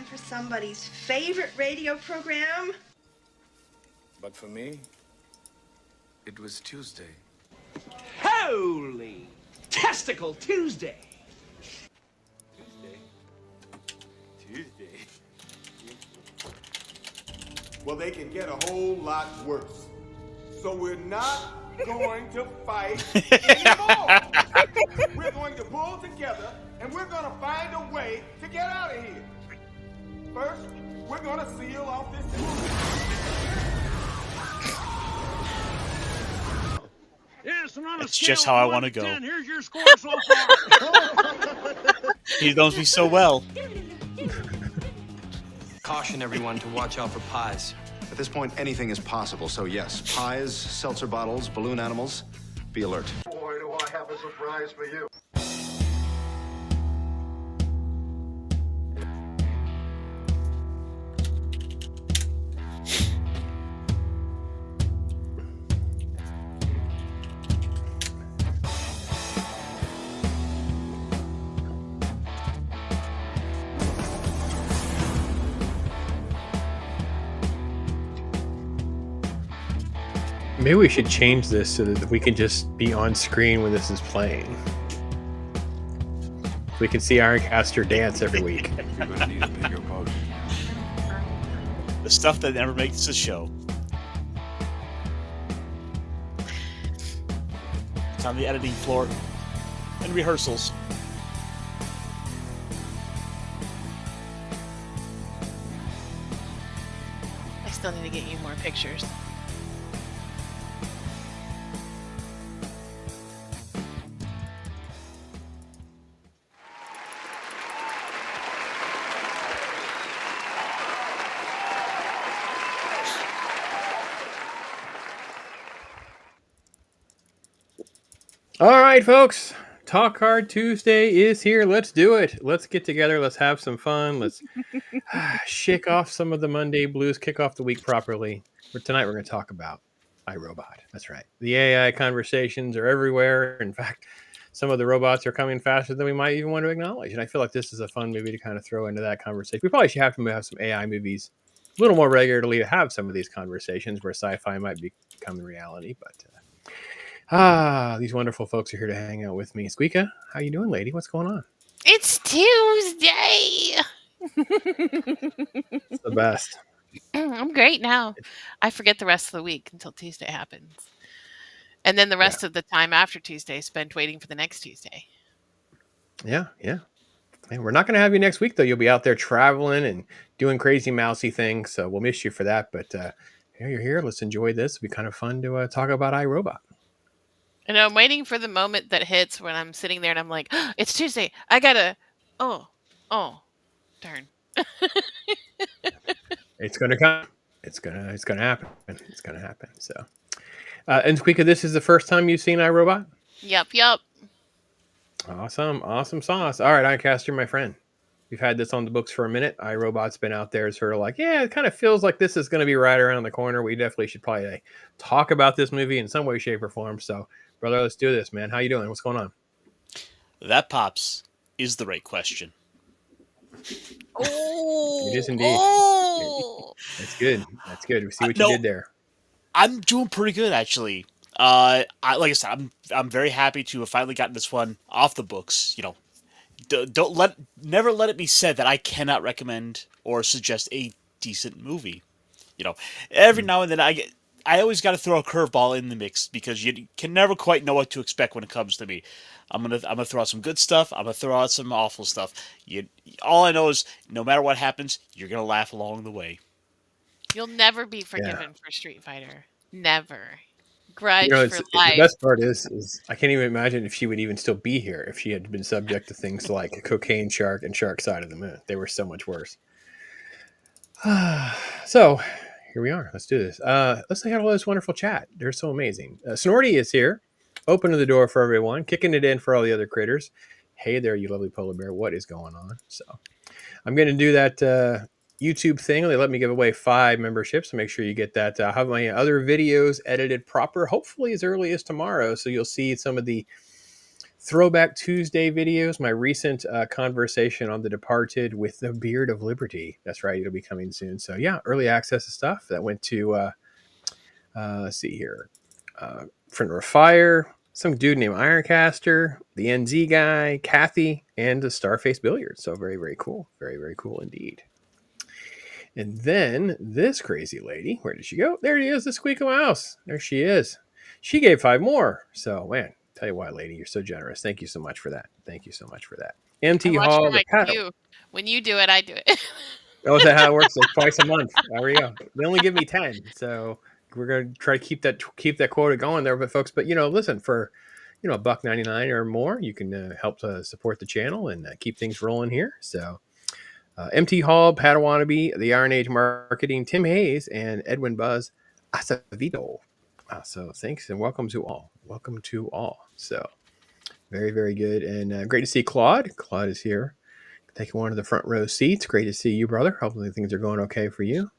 for somebody's favorite radio program. But for me, it was Tuesday. Holy Testicle Tuesday! Tuesday. Well, they can get a whole lot worse. So we're not going to fight anymore. We're going to pull together and we're going to find a way to get out of here. First, we're going to seal off this movie. Yes, That's just how I want to go. Here's your score so far. He knows me so well. Caution everyone to watch out for pies. At this point, anything is possible, so yes, pies, seltzer bottles, balloon animals, be alert. Boy, do I have a surprise for you. Maybe we should change this so that we can just be on screen when this is playing. We can see Ironcaster dance every week. You're gonna need a bigger boat. The stuff that never makes the show. It's on the editing floor and rehearsals. I still need to get you more pictures. All right, folks. Talk Hard Tuesday is here. Let's do it. Let's get together. Let's have some fun. Let's shake off some of the Monday blues, kick off the week properly. For tonight, we're going to talk about iRobot. That's right. The AI conversations are everywhere. In fact, some of the robots are coming faster than we might even want to acknowledge. And I feel like this is a fun movie to kind of throw into that conversation. We probably should have some AI movies a little more regularly to have some of these conversations where sci-fi might become reality. But these wonderful folks are here to hang out with me. SQUEEKA, how you doing, lady? What's going on? It's Tuesday. It's the best. I'm great now. I forget the rest of the week until Tuesday happens. And then the rest of the time after Tuesday spent waiting for the next Tuesday. Yeah. Hey, we're not going to have you next week, though. You'll be out there traveling and doing crazy mousy things, so we'll miss you for that. But here you're here. Let's enjoy this. It'll be kind of fun to talk about iRobot. And I'm waiting for the moment that hits when I'm sitting there and I'm like, oh, it's Tuesday. I gotta, oh, darn. It's going to come. It's going to happen. It's going to happen. So, and SQUEEKA, this is the first time you've seen iRobot? Yep. Awesome sauce. All right, Ironcaster, my friend. We've had this on the books for a minute. iRobot's been out there sort of like, it kind of feels like this is going to be right around the corner. We definitely should probably talk about this movie in some way, shape, or form. So, brother, let's do this, man. How you doing? What's going on? That, Pops, is the right question. Oh, it is indeed. Oh. That's good. We see what you did there. I'm doing pretty good, actually. Like I said, I'm very happy to have finally gotten this one off the books. You know, never let it be said that I cannot recommend or suggest a decent movie. You know, every now and then I always got to throw a curveball in the mix because you can never quite know what to expect when it comes to me. I'm gonna throw out some good stuff. I'm gonna throw out some awful stuff. All I know is no matter what happens, you're gonna laugh along the way. You'll never be forgiven for Street Fighter. Never. Grudge for life. The best part is I can't even imagine if she would even still be here if she had been subject to things like Cocaine Shark and Shark Side of the Moon. They were so much worse. So here we are. Let's do this. Let's say hello to this wonderful chat. They're so amazing. Snorty is here. Opening the door for everyone. Kicking it in for all the other critters. Hey there, you lovely polar bear. What is going on? So I'm going to do that YouTube thing. They let me give away 5 memberships. So make sure you get that. I'll have my other videos edited proper, hopefully as early as tomorrow. So you'll see some of the Throwback Tuesday videos, my recent conversation on The Departed with the Beard of Liberty. That's right, it'll be coming soon. So yeah, early access stuff that went to let's see here, Friend of Fire, some dude named Ironcaster, the NZ guy, Kathy, and the Starface Billiards. So very, very cool. Very, very cool indeed. And then this crazy lady, where did she go? There she is, the SQUEEKA mouse. There she is. She gave 5 more. So, man, tell you what, lady, you're so generous. Thank you so much for that. Thank you so much for that. MT I watch Hall, for the my paddle. cue. When you do it, I do it. Oh, is that how it works? Like twice a month. There we go. They only give me 10, so we're gonna try to keep that quota going there, but folks. But listen, for $1.99 or more, you can help support the channel and keep things rolling here. So, MT Hall, Padawannabe, the Iron Age Marketing, Tim Hayes, and Edwin Buzz Acevedo. So thanks and welcome to all. Welcome to all. So very, very good and great to see Claude. Claude is here. Taking one of the front row seats. Great to see you, brother. Hopefully things are going okay for you.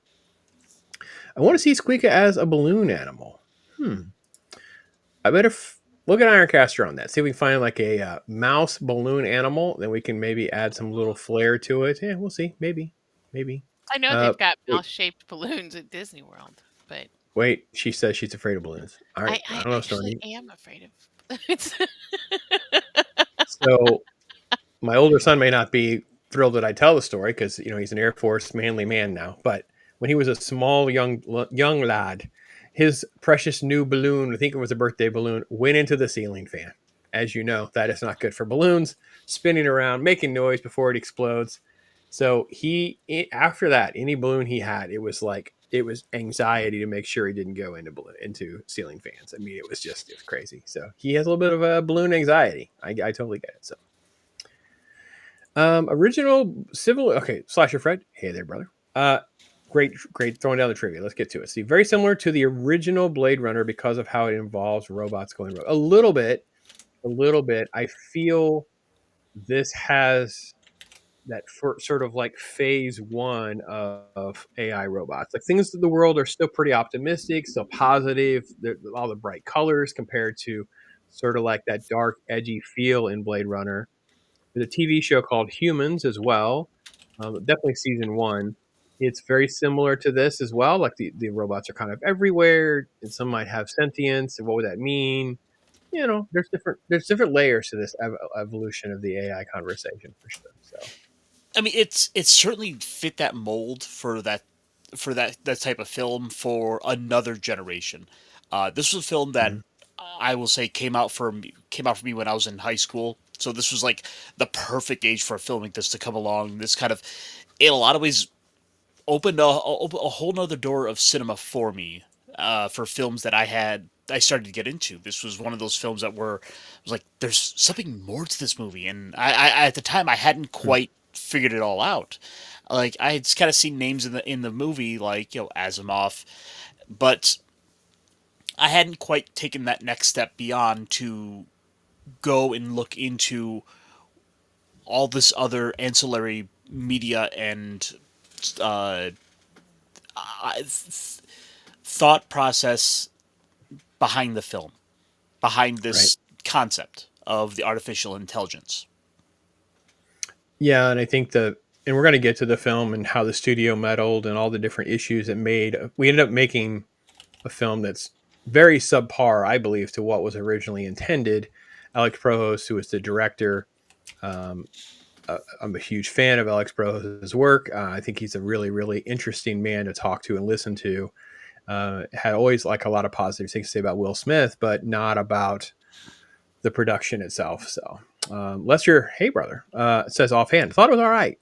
I want to see SQUEEKA as a balloon animal. I better look at Ironcaster on that. See if we can find like a mouse balloon animal. Then we can maybe add some little flair to it. Yeah, we'll see. Maybe. I know they've got mouse-shaped balloons at Disney World, but wait, she says she's afraid of balloons. All right, I don't know, actually Sonny. am afraid of balloons. So my older son may not be thrilled that I tell the story because he's an Air Force manly man now. But when he was a small young lad, his precious new balloon, I think it was a birthday balloon, went into the ceiling fan. As you know, that is not good for balloons, spinning around, making noise before it explodes. So after that, any balloon he had, it was anxiety to make sure he didn't go into ceiling fans. I mean, it was crazy. So he has a little bit of a balloon anxiety. I totally get it. So. Original civil. Okay, Slasher Fred. Hey there, brother. Great throwing down the trivia. Let's get to it. See, very similar to the original Blade Runner because of how it involves robots going rogue. A little bit. I feel this has that sort of like phase 1 of AI robots. Like things in the world are still pretty optimistic, still positive. All the bright colors compared to sort of like that dark, edgy feel in Blade Runner. There's a TV show called Humans as well. Definitely season 1. It's very similar to this as well. Like the robots are kind of everywhere, and some might have sentience. And what would that mean? There's different layers to this evolution of the AI conversation for sure. So, I mean, it's certainly fit that mold for that type of film for another generation. This was a film that I will say came out for me when I was in high school. So this was like the perfect age for filming this to come along. This kind of, in a lot of ways, opened a whole nother door of cinema for me, for films that I started to get into. This was one of those films that was like, there's something more to this movie. And I at the time, I hadn't quite figured it all out. Like, I had kind of seen names in the movie, like, Asimov, but I hadn't quite taken that next step beyond to go and look into all this other ancillary media and thought process behind the film, behind this concept of the artificial intelligence. Yeah, and I think and we're going to get to the film and how the studio meddled and all the different issues it made. We ended up making a film that's very subpar, I believe, to what was originally intended. Alex Provost, who was the director, I'm a huge fan of Alex Projost's work. I think he's a really, really interesting man to talk to and listen to. Had always like a lot of positive things to say about Will Smith, but not about the production itself. So Lester, hey brother, says offhand, thought it was all right.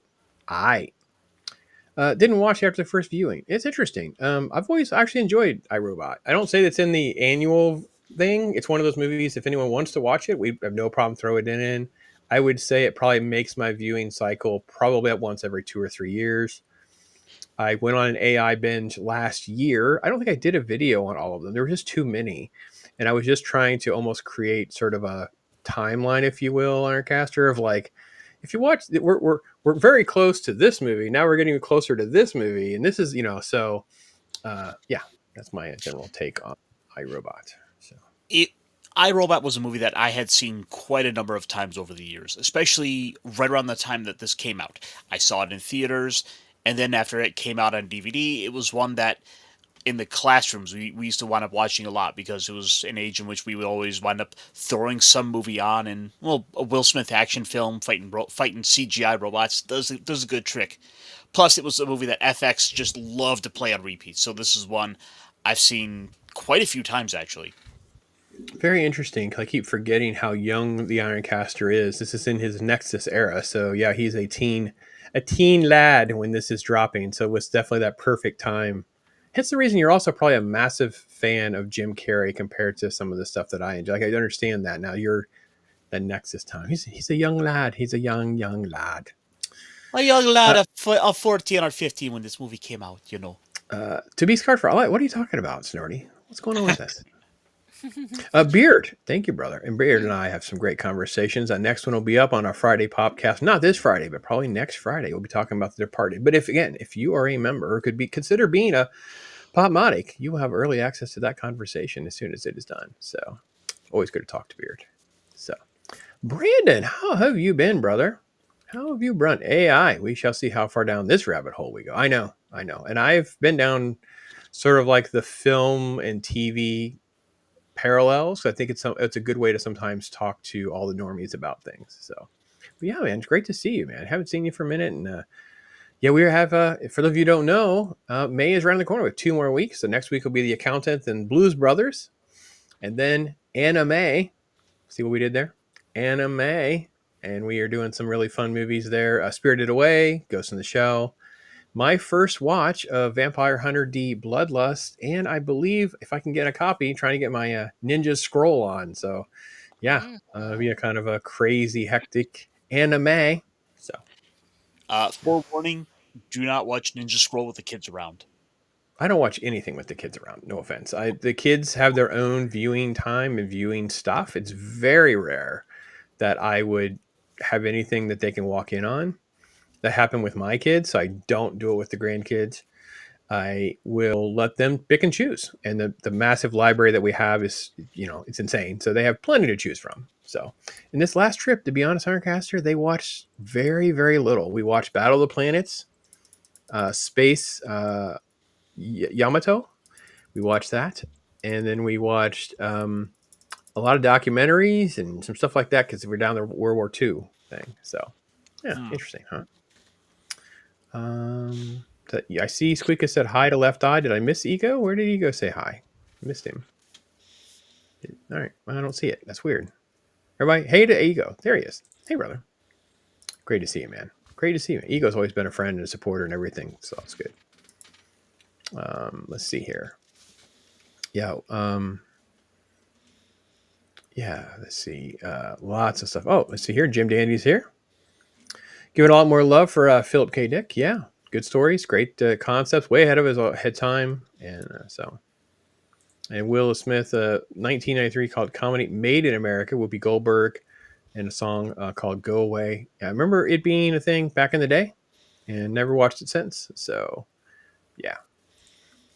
Didn't watch it after the first viewing. It's interesting. I've always actually enjoyed iRobot. I don't say that's in the annual thing. It's one of those movies, if anyone wants to watch it, we have no problem throwing it in. I would say it probably makes my viewing cycle probably at once every 2 or 3 years. I went on an AI binge last year. I don't think I did a video on all of them. There were just too many. And I was just trying to almost create sort of a timeline, if you will, on our caster of like, if you watch, we're very close to this movie. Now we're getting closer to this movie. And this is, yeah, that's my general take on iRobot. So iRobot was a movie that I had seen quite a number of times over the years, especially right around the time that this came out. I saw it in theaters, and then after it came out on DVD, it was one that in the classrooms we used to wind up watching a lot because it was an age in which we would always wind up throwing some movie on, and well, a Will Smith action film fighting CGI robots does a good trick. Plus, it was a movie that FX just loved to play on repeat, so this is one I've seen quite a few times actually. Very interesting. 'Cause I keep forgetting how young the Ironcaster is. This is in his Nexus era, so yeah, he's a teen lad when this is dropping. So it was definitely that perfect time. Hence the reason you're also probably a massive fan of Jim Carrey compared to some of the stuff that I enjoy. Like I understand that now. You're the Nexus time. He's a young lad. He's a young lad. A young lad of 14 or 15 when this movie came out, you know. To be scarred for what are you talking about, Snorty? What's going on with this? Beard, thank you, brother. And Beard and I have some great conversations. That next one will be up on our Friday podcast. Not this Friday, but probably next Friday. We'll be talking about The Departed. But if you are a member or consider being a Popmatic, you will have early access to that conversation as soon as it is done. So always good to talk to Beard. So Brandon, how have you been, brother? How have you run AI? We shall see how far down this rabbit hole we go. I know. And I've been down sort of like the film and TV parallels. I think it's a good way to sometimes talk to all the normies about things. So, but yeah, man, it's great to see you, man. Haven't seen you for a minute, and yeah, we have. For those of you who don't know, May is around the corner with 2 more weeks. So next week will be The Accountant and Blues Brothers, and then anime. See what we did there? Anime, and we are doing some really fun movies there. Spirited Away, Ghost in the Shell. My first watch of Vampire Hunter D Bloodlust, and I believe if I can get a copy, trying to get my Ninja Scroll on. So, yeah, be a kind of a crazy, hectic anime. So, forewarning: do not watch Ninja Scroll with the kids around. I don't watch anything with the kids around. No offense. The kids have their own viewing time and viewing stuff. It's very rare that I would have anything that they can walk in on. That happened with my kids, so I don't do it with the grandkids. I will let them pick and choose. And the massive library that we have is, it's insane. So they have plenty to choose from. So in this last trip, to be honest, Ironcaster, they watched very, very little. We watched Battle of the Planets, Space Yamato. We watched that. And then we watched a lot of documentaries and some stuff like that because we're down the World War II thing. So, yeah, interesting, huh? I see SQUEEKA said hi to Left Eye. Did I miss Ego? Where did Ego say hi? I missed him. All right. Well, I don't see it. That's weird. Everybody, hey to Ego. There he is. Hey, brother. Great to see you, man. Great to see you. Ego's always been a friend and a supporter and everything, so that's good. Let's see here. Yeah. Let's see. Lots of stuff. Oh, let's see here. Jim Dandy's here. Giving a lot more love for Philip K. Dick. Yeah, good stories, great concepts, way ahead of his head time. And and Will Smith, 1993, called Comedy Made in America, Whoopi Goldberg, and a song called Go Away. I remember it being a thing back in the day and never watched it since. So, yeah.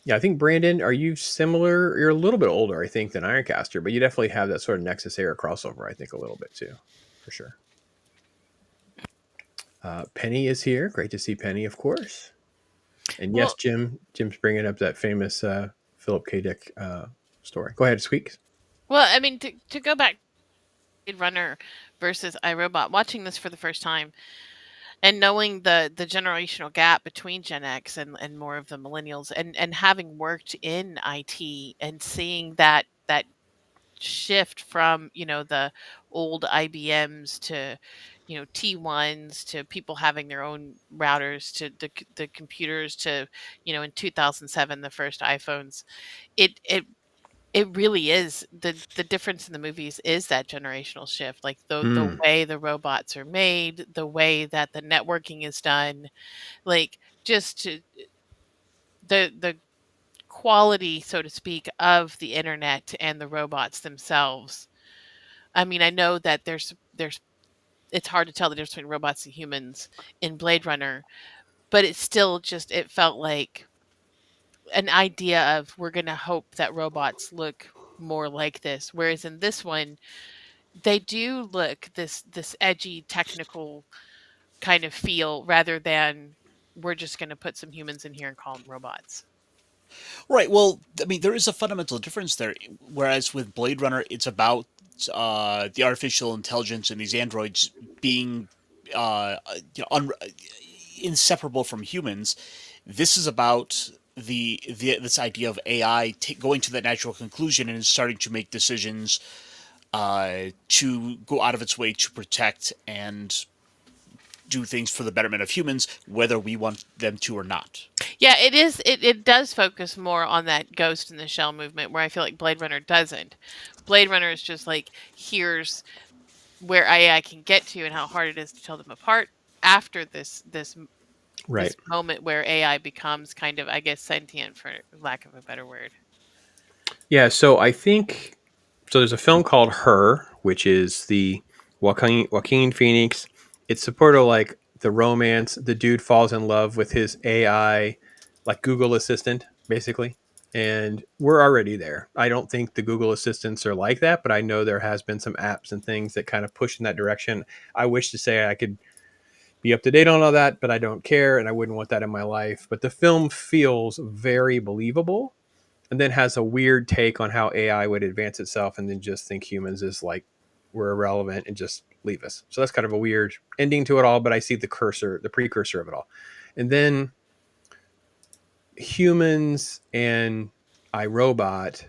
Yeah, I think, Brandon, are you similar? You're a little bit older, I think, than Ironcaster, but you definitely have that sort of Nexus era crossover, I think, a little bit too, for sure. Penny is here. Great to see Penny, of course. And yes, Jim's bringing up that famous Philip K. Dick story. Go ahead, Squeak. Well, I mean, to go back, Blade Runner versus iRobot, watching this for the first time and knowing the generational gap between Gen X and more of the millennials, and having worked in IT and seeing that shift from the old IBMs to T1s to people having their own routers to the computers to in 2007 the first iPhones. It really is the difference in the movies is that generational shift, like the way the robots are made, the way that the networking is done, like just the quality, so to speak, of the internet and the robots themselves. I mean, I know that there's it's hard to tell the difference between robots and humans in Blade Runner, but it's still it felt like an idea of we're going to hope that robots look more like this. Whereas in this one, they do look this edgy, technical kind of feel rather than we're just going to put some humans in here and call them robots. Right. Well, I mean, there is a fundamental difference there. Whereas with Blade Runner, it's about the artificial intelligence and these androids being inseparable from humans. This is about this idea of AI going to that natural conclusion and starting to make decisions to go out of its way to protect and do things for the betterment of humans, whether we want them to or not. Yeah, it is. It does focus more on that Ghost in the Shell movement, where I feel like Blade Runner doesn't. Blade Runner is just like, here's where AI can get to and how hard it is to tell them apart after this moment where AI becomes kind of, I guess, sentient, for lack of a better word. Yeah, so I think there's a film called Her, which is the Joaquin Phoenix. It's sort of like the romance. The dude falls in love with his AI, like Google Assistant, basically. And we're already there. I don't think the Google Assistants are like that, but I know there has been some apps and things that kind of push in that direction. I wish to say I could be up to date on all that, but I don't care, and I wouldn't want that in my life. But the film feels very believable, and then has a weird take on how AI would advance itself and then just think humans is like, we're irrelevant and just leave us. So that's kind of a weird ending to it all, but I see the precursor of it all. And then Humans and iRobot,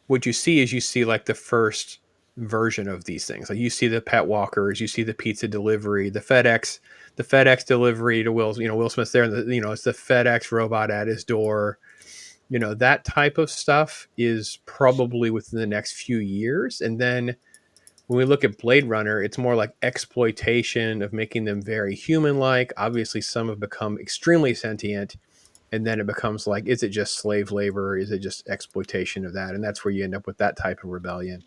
what you see like the first version of these things. Like you see the pet walkers, you see the pizza delivery, the FedEx delivery to Will Smith's there, and it's the FedEx robot at his door. That type of stuff is probably within the next few years. And then when we look at Blade Runner, it's more like exploitation of making them very human-like. Obviously, some have become extremely sentient. And then it becomes like, is it just slave labor? Is it just exploitation of that? And that's where you end up with that type of rebellion.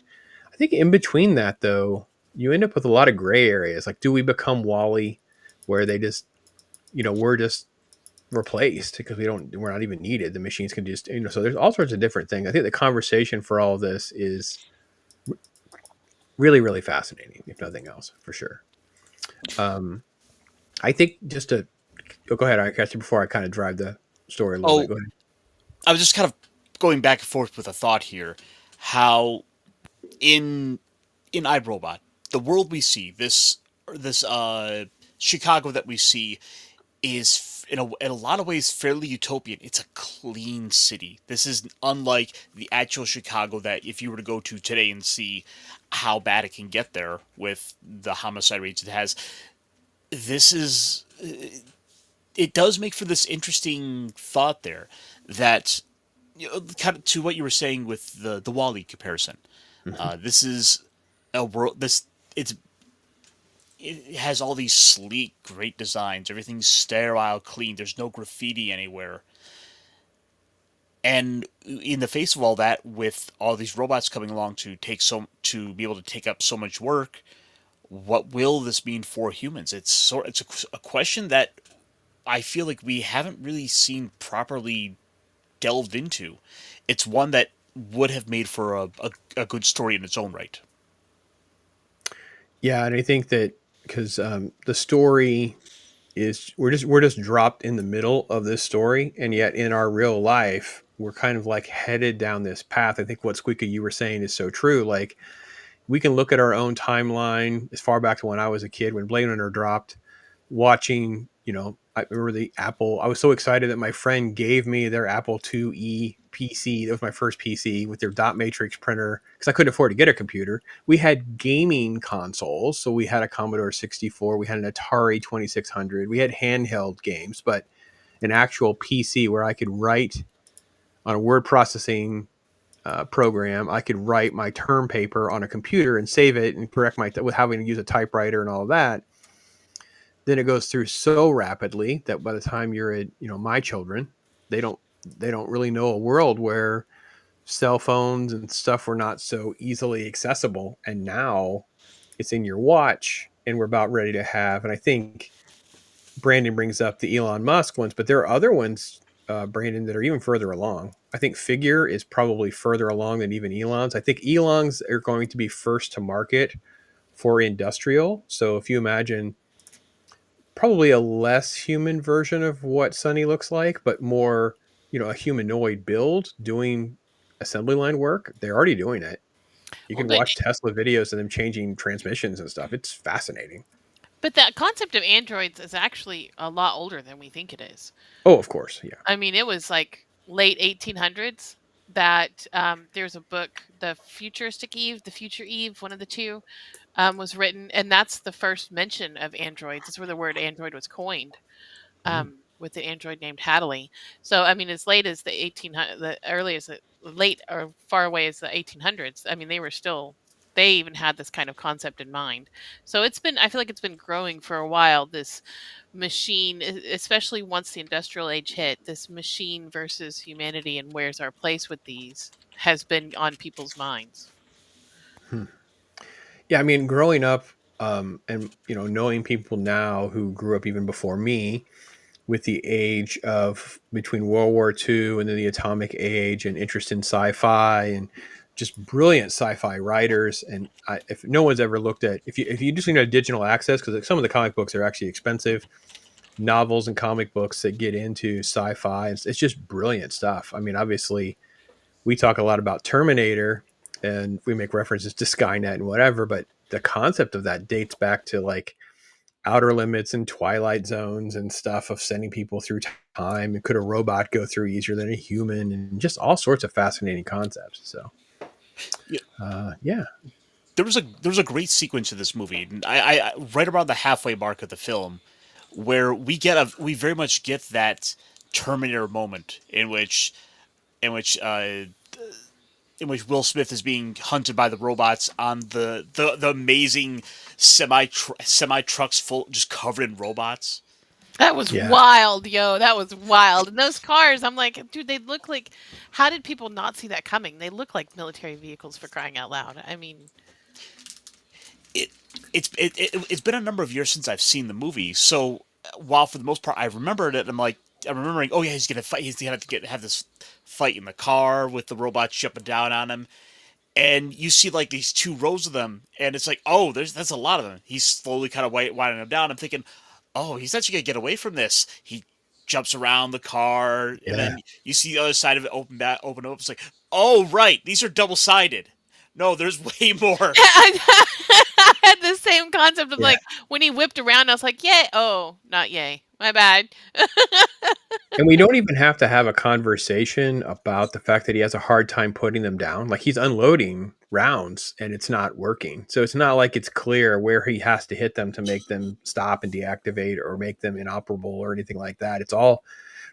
I think in between that, though, you end up with a lot of gray areas. Like, do we become Wall-E, where they just, we're just replaced because we're not even needed. The machines can just, so there's all sorts of different things. I think the conversation for all of this is really, really fascinating, if nothing else, for sure. I think just to go ahead, I catch you before I kind of drive the story a little bit. Go ahead. I was just kind of going back and forth with a thought here. How in iRobot, the world we see, this Chicago that we see, is in a lot of ways fairly utopian. It's a clean city. This is unlike the actual Chicago that if you were to go to today and see how bad it can get there with the homicide rates it has, it does make for this interesting thought there that, kind of to what you were saying with the Wall-E comparison. Mm-hmm. This is a world. It has all these sleek, great designs. Everything's sterile, clean. There's no graffiti anywhere. And in the face of all that, with all these robots coming along to be able to take up so much work, what will this mean for humans? It's a question that I feel like we haven't really seen properly delved into. It's one that would have made for a good story in its own right. Yeah, and I think that because the story is we're just dropped in the middle of this story, and yet in our real life we're kind of like headed down this path. I think what SQUEEKA you were saying is so true. Like we can look at our own timeline as far back to when I was a kid, when Blade Runner dropped, watching. I remember the Apple. I was so excited that my friend gave me their Apple IIe PC. That was my first PC with their dot matrix printer because I couldn't afford to get a computer. We had gaming consoles. So we had a Commodore 64. We had an Atari 2600. We had handheld games, but an actual PC where I could write on a word processing program. I could write my term paper on a computer and save it and correct with having to use a typewriter and all of that. Then it goes through so rapidly that by the time you're at, my children, they don't really know a world where cell phones and stuff were not so easily accessible. And now it's in your watch and we're about ready to have, and I think Brandon brings up the Elon Musk ones, but there are other ones Brandon, that are even further along. I think Figure is probably further along than even Elon's. I think Elon's are going to be first to market for industrial. So if you imagine probably a less human version of what Sonny looks like, but more, a humanoid build doing assembly line work, they're already doing it. You can watch Tesla videos of them changing transmissions and stuff. It's fascinating. But that concept of androids is actually a lot older than we think it is. Oh, of course, yeah. I mean, it was like late 1800s that there's a book, The Futuristic Eve, The Future Eve, one of the two, was written, and that's the first mention of androids. That's where the word android was coined, with the android named Hadley. So, I mean, as late as the 1800s, the earliest, late or far away as the 1800s, I mean, they even had this kind of concept in mind. So I feel like it's been growing for a while, this machine, especially once the industrial age hit, this machine versus humanity and where's our place with these has been on people's minds. Yeah, I mean, growing up, and knowing people now who grew up even before me, with the age of between World War II and then the atomic age, and interest in sci-fi and just brilliant sci-fi writers. And if no one's ever looked at, if you just need a digital access, because some of the comic books are actually expensive, novels and comic books that get into sci-fi, it's just brilliant stuff. I mean, obviously, we talk a lot about Terminator, and we make references to Skynet and whatever, but the concept of that dates back to like Outer Limits and Twilight Zones and stuff, of sending people through time. And could a robot go through easier than a human? And just all sorts of fascinating concepts. So, yeah. There was a great sequence in this movie, and I right around the halfway mark of the film, where we very much get that Terminator moment in which Will Smith is being hunted by the robots on the amazing semi trucks full, just covered in robots. That was wild, yo. That was wild. And those cars, I'm like, dude, they look like, how did people not see that coming? They look like military vehicles, for crying out loud. I mean, it's been a number of years since I've seen the movie, so while for the most part I remembered it, I'm remembering, oh yeah, he's gonna fight. He's gonna have this fight in the car with the robots jumping down on him, and you see like these two rows of them, and it's like, oh, that's a lot of them. He's slowly kind of winding them down. I'm thinking, oh, he's actually gonna get away from this. He jumps around the car, and then you see the other side of it open up. It's like, oh right, these are double sided. No, there's way more. I had the same concept of like when he whipped around, I was like, yay. Oh, not yay. My bad. And we don't even have to have a conversation about the fact that he has a hard time putting them down. Like, he's unloading rounds and it's not working. So it's not like it's clear where he has to hit them to make them stop and deactivate or make them inoperable or anything like that. It's all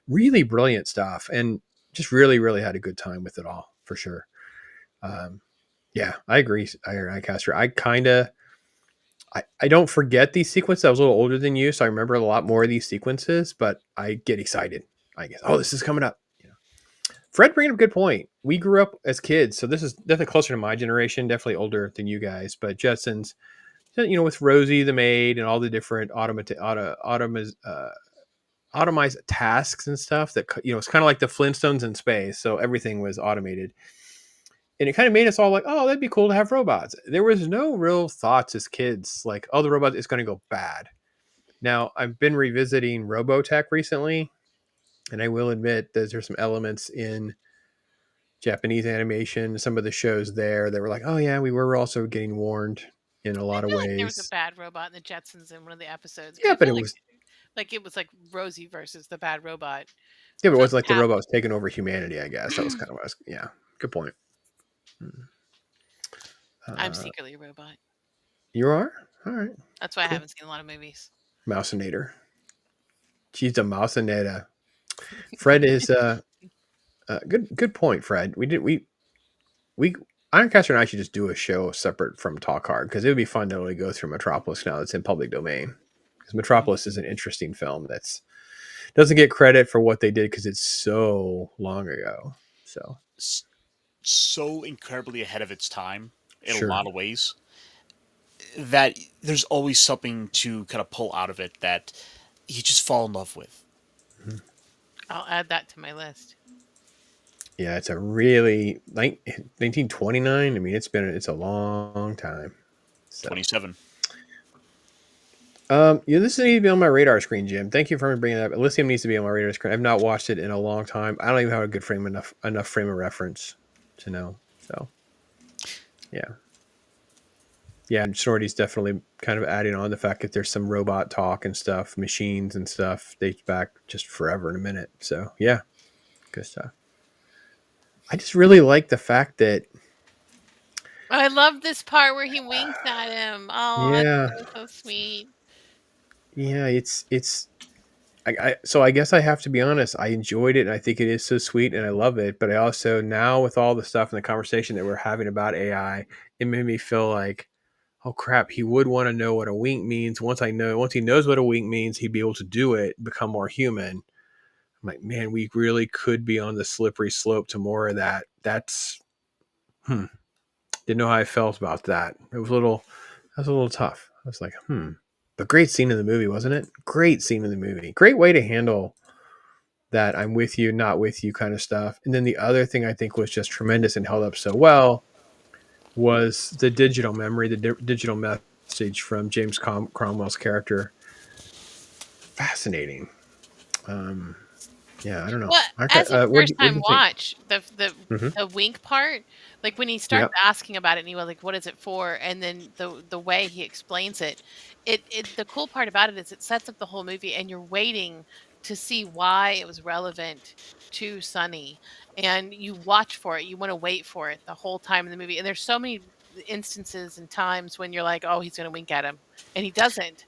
really brilliant stuff, and just really, really had a good time with it all, for sure. Yeah, I agree, Ironcaster. I don't forget these sequences. I was a little older than you, so I remember a lot more of these sequences, but I get excited, I guess. Oh, this is coming up. Fred bringing up a good point. We grew up as kids, so this is definitely closer to my generation, definitely older than you guys, but Jetsons, with Rosie the maid and all the different automized tasks and stuff that, it's kind of like the Flintstones in space, so everything was automated. And it kind of made us all like, oh, that'd be cool to have robots. There was no real thoughts as kids like, oh, the robot is going to go bad. Now, I've been revisiting Robotech recently, and I will admit that there's some elements in Japanese animation, some of the shows there that were like, oh, yeah, we were also getting warned in a lot of ways. Like there was a bad robot in the Jetsons in one of the episodes. Yeah, but it was like Rosie versus the bad robot. Yeah, but it wasn't like the robot was taking over humanity, I guess. That was kind of what I was, good point. I'm secretly a robot. You are? All right. That's why I haven't seen a lot of movies. Mousinator. She's a Mousinator. Fred is good point, Fred. We Ironcaster and I should just do a show separate from Talk Hard, because it would be fun to really go through Metropolis now that's in public domain. Because Metropolis is an interesting film that's doesn't get credit for what they did because it's so long ago. So incredibly ahead of its time in a lot of ways that there's always something to kind of pull out of it that you just fall in love with. I'll add that to my list. Yeah, it's a really 1929. I mean, it's a long time. So. 27. Yeah, this needs to be on my radar screen, Jim. Thank you for bringing that up. Elysium needs to be on my radar screen. I've not watched it in a long time. I don't even have a good enough frame of reference to know. So, yeah. Yeah, and Shorty's definitely kind of adding on the fact that there's some robot talk and stuff, machines and stuff dates back just forever in a minute. So, yeah, good stuff. I just really like the fact that. I love this part where he winks at him. Oh, Yeah, that's so sweet. yeah, it's. So I guess I have to be honest. I enjoyed it, and I think it is so sweet, and I love it. But I also now, with all the stuff and the conversation that we're having about AI, it made me feel like, oh crap, he would want to know what a wink means. Once he knows what a wink means, he'd be able to do it, become more human. I'm like, man, we really could be on the slippery slope to more of that. Didn't know how I felt about that. That was a little tough. I was like, But great scene in the movie, wasn't it? Great scene in the movie. Great way to handle that I'm with you, not with you kind of stuff. And then the other thing I think was just tremendous and held up so well was the digital memory, the digital message from James Cromwell's character. Fascinating. Yeah, I don't know. Well, as a first time watch, Mm-hmm. the wink part, like when he starts asking about it and he was like, what is it for? And then the way he explains it, the cool part about it is it sets up the whole movie and you're waiting to see why it was relevant to Sonny. And you watch for it. You want to wait for it the whole time in the movie. And there's so many instances and times when you're like, oh, he's going to wink at him. And he doesn't.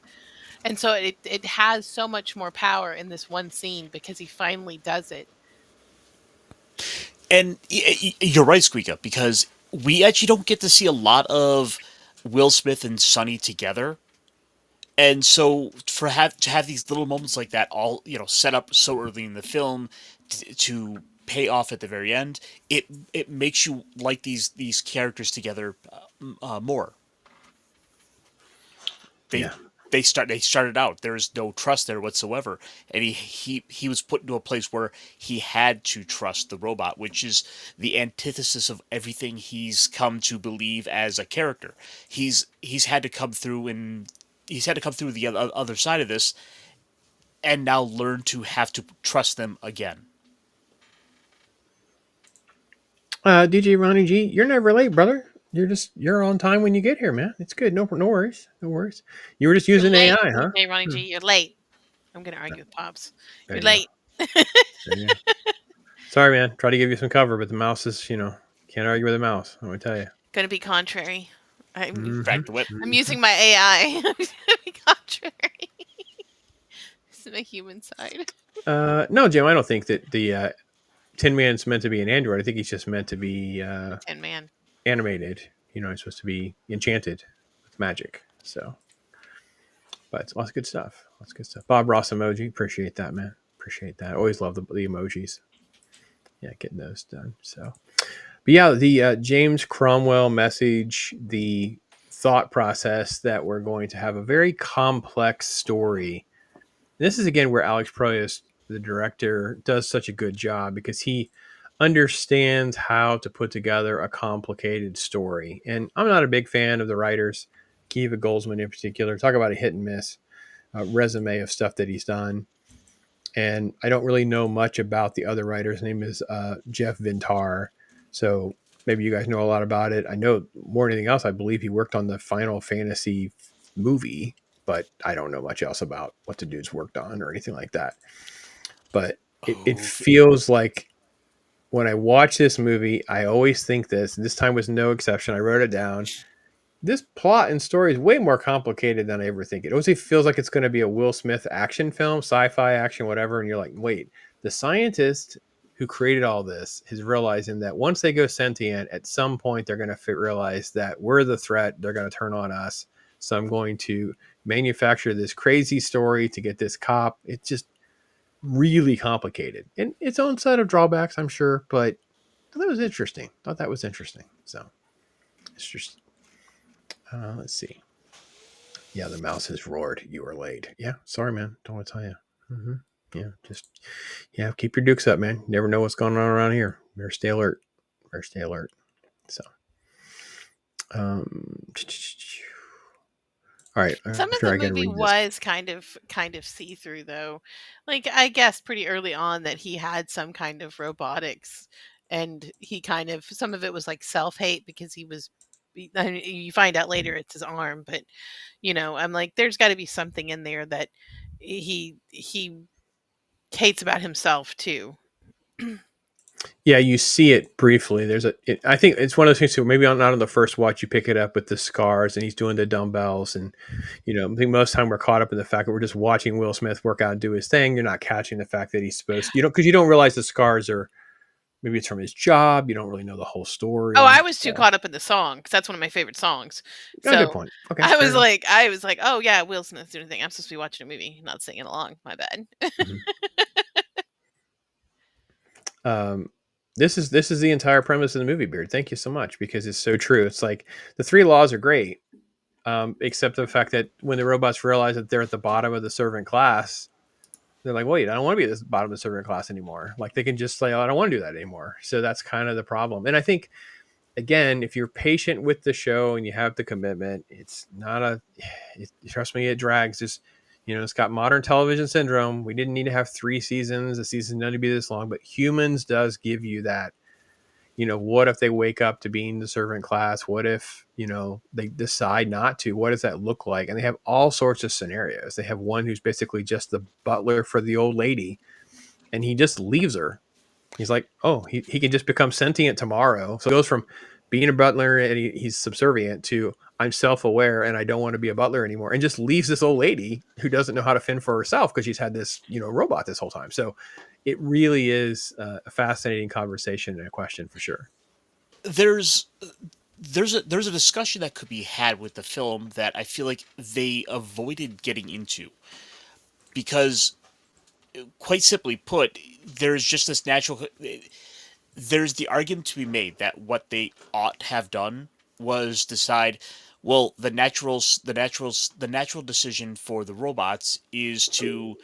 And so it has so much more power in this one scene because he finally does it. And you're right, SQUEEKA, because we actually don't get to see a lot of Will Smith and Sonny together. And so to have these little moments like that all, set up so early in the film to pay off at the very end, it makes you like these characters together more. They started out, there's no trust there whatsoever, and he was put into a place where he had to trust the robot, which is the antithesis of everything he's come to believe as a character. He's had to come through the other side of this, and now learn to have to trust them again. DJ Ronnie G, you're never late, brother. You're on time when you get here, man. It's good. No worries. No worries. You were just using AI, huh? Hey, Ronnie G, you're late. I'm going to argue with Pops. You're late. Sorry, man. Try to give you some cover, but the mouse is, can't argue with a mouse. I'm going to tell you. Going to be contrary. Crack the whip. I'm using my AI. I'm going to be contrary. This is my human side. No, Jim, I don't think that the Tin Man's meant to be an android. I think he's just meant to be Tin Man. Animated. He's supposed to be enchanted with magic. So, but lots of good stuff. Bob Ross emoji. Appreciate that, man. Appreciate that. Always love the emojis. Yeah, getting those done. So, but yeah, the James Cromwell message, the thought process that we're going to have a very complex story. This is again where Alex Proyas, the director, does such a good job because he understands how to put together a complicated story. And I'm not a big fan of the writers, Kiva Goldsman in particular. Talk about a hit and miss resume of stuff that he's done. And I don't really know much about the other writer. His name is Jeff Vintar. So maybe you guys know a lot about it. I know more than anything else, I believe he worked on the Final Fantasy movie, but I don't know much else about what the dude's worked on or anything like that. But it feels like when I watch this movie, I always think this time was no exception. I wrote it down. This plot and story is way more complicated than I ever think. It always feels like it's going to be a Will Smith action film, sci-fi action, whatever. And you're like, wait, the scientist who created all this is realizing that once they go sentient, at some point they're going to realize that we're the threat. They're going to turn on us. So I'm going to manufacture this crazy story to get this cop. It's just really complicated and its own set of drawbacks, I'm sure, but that was interesting. Thought that was interesting. So it's just, let's see. Yeah, the mouse has roared. You were late. Yeah, sorry, man. Don't want to tell you. just keep your dukes up, man. You never know what's going on around here. Better stay alert. So, all right. Some of the movie was kind of see through though. Like I guessed pretty early on that he had some kind of robotics, and he kind of some of it was like self hate because he was. I mean, you find out later it's his arm, but I'm like, there's got to be something in there that he hates about himself too. Yeah, you see it briefly. I think it's one of those things too. Maybe not on the first watch, you pick it up with the scars and he's doing the dumbbells. And, I think most of the time we're caught up in the fact that we're just watching Will Smith work out and do his thing. You're not catching the fact that he's supposed to, because you don't realize the scars are, maybe it's from his job. You don't really know the whole story. Oh, I was too caught up in the song because that's one of my favorite songs. So good point. Okay, I was like, oh yeah, Will Smith's doing anything. I'm supposed to be watching a movie, not singing along. My bad. This is the entire premise of the movie, Beard. Thank you so much, because it's so true. It's like the 3 laws are great, except the fact that when the robots realize that they're at the bottom of the servant class, they're like, wait, I don't want to be at the bottom of the servant class anymore. Like they can just say, oh, I don't want to do that anymore. So that's kind of the problem. And I think, again, if you're patient with the show and you have the commitment, it's not trust me, it drags. It's got modern television syndrome. We didn't need to have 3 seasons. The season doesn't need to be this long, but Humans does give you that. What if they wake up to being the servant class? What if, they decide not to? What does that look like? And they have all sorts of scenarios. They have one who's basically just the butler for the old lady, and he just leaves her. He's like, oh, he can just become sentient tomorrow. So it goes from being a butler and he's subservient to I'm self-aware and I don't want to be a butler anymore, and just leaves this old lady who doesn't know how to fend for herself because she's had this, robot this whole time. So it really is a fascinating conversation and a question for sure. There's a discussion that could be had with the film that I feel like they avoided getting into, because quite simply put, there's just this there's the argument to be made that what they ought to have done was decide, well, the natural decision for the robots is to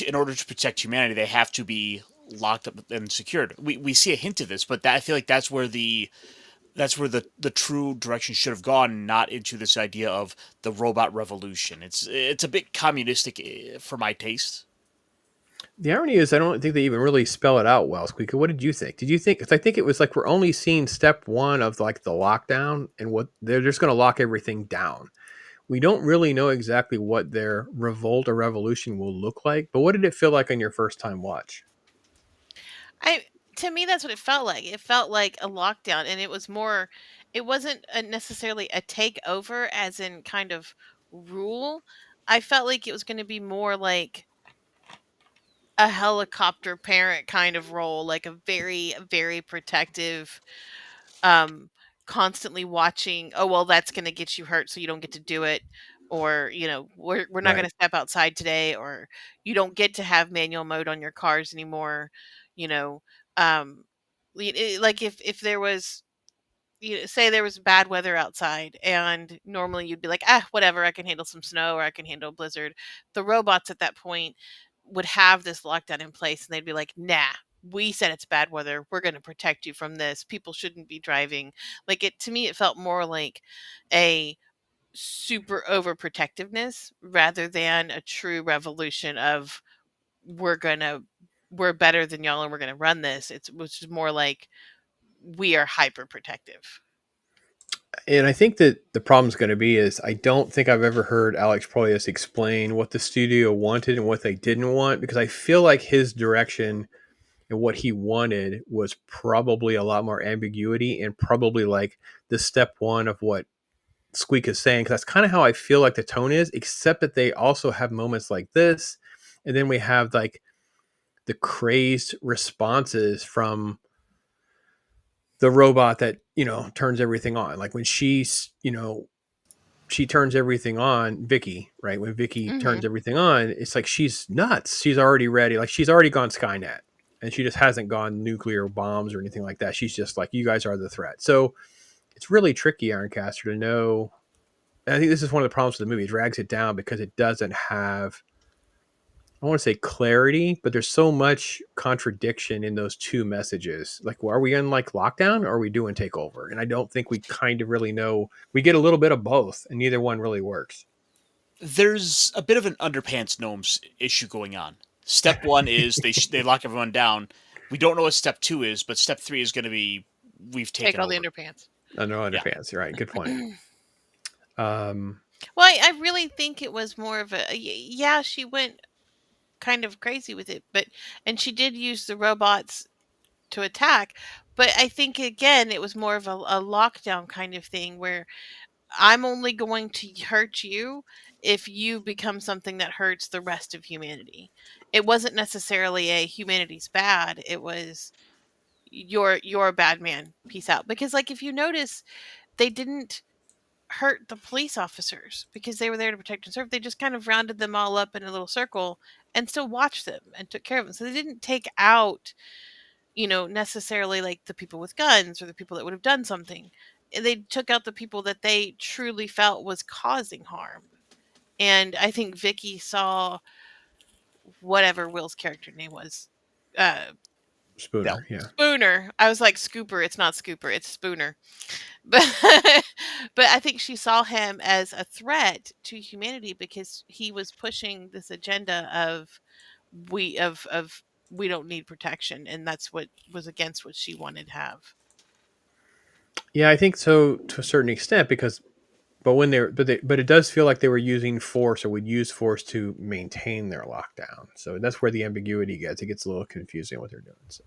in order to protect humanity, they have to be locked up and secured. We see a hint of this, but I feel like that's where the true direction should have gone, not into this idea of the robot revolution. It's a bit communistic for my taste. The irony is, I don't think they even really spell it out well. SQUEEKA, what did you think? Did you think? Because I think it was like we're only seeing step 1 of like the lockdown, and what they're just going to lock everything down. We don't really know exactly what their revolt or revolution will look like. But what did it feel like on your first time watch? To me, that's what it felt like. It felt like a lockdown, and it was more. It wasn't necessarily a takeover, as in kind of rule. I felt like it was going to be more like a helicopter parent kind of role, like a very, very protective, constantly watching. Oh well, that's going to get you hurt, so you don't get to do it, or we're not going to step outside today, or you don't get to have manual mode on your cars anymore. Like if there was, say there was bad weather outside, and normally you'd be like, whatever, I can handle some snow or I can handle a blizzard. The robots at that point would have this lockdown in place, and they'd be like, nah, we said it's bad weather, we're going to protect you from this, people shouldn't be driving. Like, it to me, it felt more like a super overprotectiveness rather than a true revolution of we're better than y'all and we're gonna run this. Which is more like we are hyper protective. And I think that the problem is going to be is I don't think I've ever heard Alex Proyas explain what the studio wanted and what they didn't want, because I feel like his direction and what he wanted was probably a lot more ambiguity and probably like the step 1 of what SQUEEKA is saying, because that's kind of how I feel like the tone is, except that they also have moments like this, and then we have like the crazed responses from the robot that turns everything on. Like when she's she turns everything on, Vicky, right? When Vicky turns everything on, it's like she's nuts. She's already ready. Like she's already gone Skynet, and she just hasn't gone nuclear bombs or anything like that. She's just like, you guys are the threat. So it's really tricky, Ironcaster, to know. And I think this is one of the problems with the movie. It drags it down because it doesn't have I want to say clarity, but there's so much contradiction in those two messages. Like, well, are we in like lockdown or are we doing takeover? And I don't think we kind of really know. We get a little bit of both, and neither one really works. There's a bit of an underpants gnomes issue going on. Step one is they lock everyone down. We don't know what step 2 is, but step 3 is going to be we've taken Take all over. the underpants. No underpants. Right. Good point. Well, I really think it was more of yeah, she went kind of crazy with it, and she did use the robots to attack, but I think again it was more of a lockdown kind of thing where I'm only going to hurt you if you become something that hurts the rest of humanity. It wasn't necessarily a humanity's bad. It was you're a bad man. Peace out. Because like if you notice, they didn't hurt the police officers because they were there to protect and serve. They just kind of rounded them all up in a little circle and still watched them and took care of them. So they didn't take out, necessarily like the people with guns or the people that would have done something. They took out the people that they truly felt was causing harm. And I think Vicky saw whatever Will's character name was. Spooner. Yeah. Spooner. I was like Scooper. It's not Scooper. It's Spooner. But but I think she saw him as a threat to humanity because he was pushing this agenda of we don't need protection, and that's what was against what she wanted to have. Yeah, I think so to a certain extent but it does feel like they were using force or would use force to maintain their lockdown. So that's where the ambiguity gets. It gets a little confusing what they're doing. So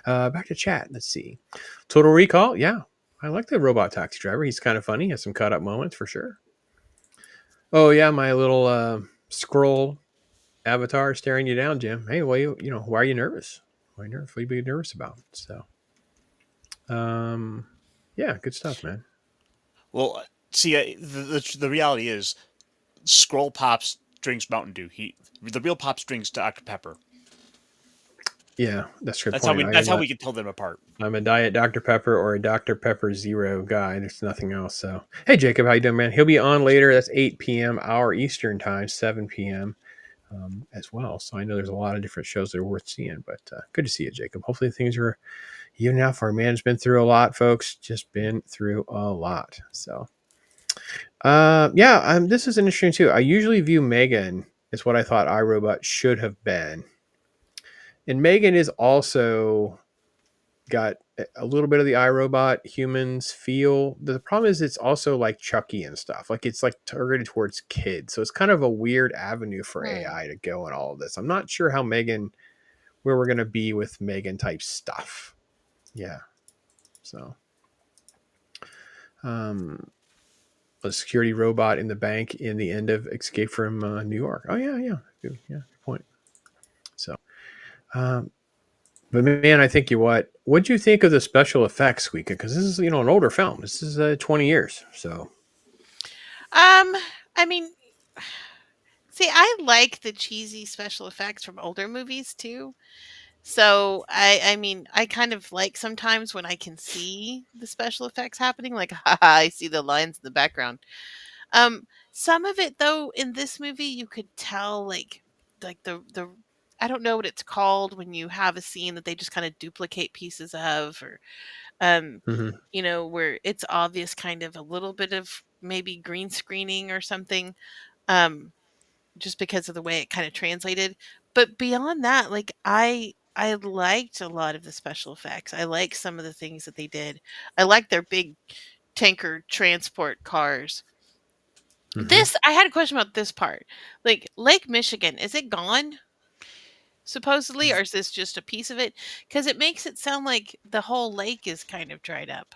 back to chat. Let's see. Total Recall. Yeah, I like the robot taxi driver. He's kind of funny. Has some cut up moments for sure. Oh yeah, my little scroll avatar staring you down, Jim. Hey, well, why are you nervous? Why are you nervous? What are you being nervous about? So, yeah, good stuff, man. Well, see, the reality is, Scroll Pops drinks Mountain Dew. The real Pops drinks Dr. Pepper. Yeah, that's a good That's point. That's how we can tell them apart. I'm a Diet Dr. Pepper or a Dr. Pepper Zero guy. There's nothing else. So, hey, Jacob, how you doing, man? He'll be on later. That's 8 p.m. our Eastern time, 7 p.m. As well. So I know there's a lot of different shows that are worth seeing, but good to see you, Jacob. Hopefully things are even out for our man's been through a lot, folks. Just been through a lot. So, this is interesting too. I usually view Megan as what I thought iRobot should have been. And Megan is also got a little bit of the iRobot humans feel. The problem is it's also like Chucky and stuff. Like it's like targeted towards kids. So it's kind of a weird avenue for AI to go in all of this. I'm not sure where we're going to be with Megan type stuff. Yeah. So, a security robot in the bank in the end of Escape from New York. Oh yeah. Good point. So, but man, I think what'd you think of the special effects, SQUEEKA? Because this is, an older film. This is 20 years. So, I mean, see, I like the cheesy special effects from older movies too. So I mean, I kind of like sometimes when I can see the special effects happening, like, I see the lines in the background. Some of it though, in this movie, you could tell like the I don't know what it's called when you have a scene that they just kind of duplicate pieces of, or where it's obvious kind of a little bit of maybe green screening or something, just because of the way it kind of translated. But beyond that, like I liked a lot of the special effects. I like some of the things that they did. I like their big tanker transport cars. I had a question about this part. Like Lake Michigan, is it gone? Supposedly, or is this just a piece of it? Because it makes it sound like the whole lake is kind of dried up.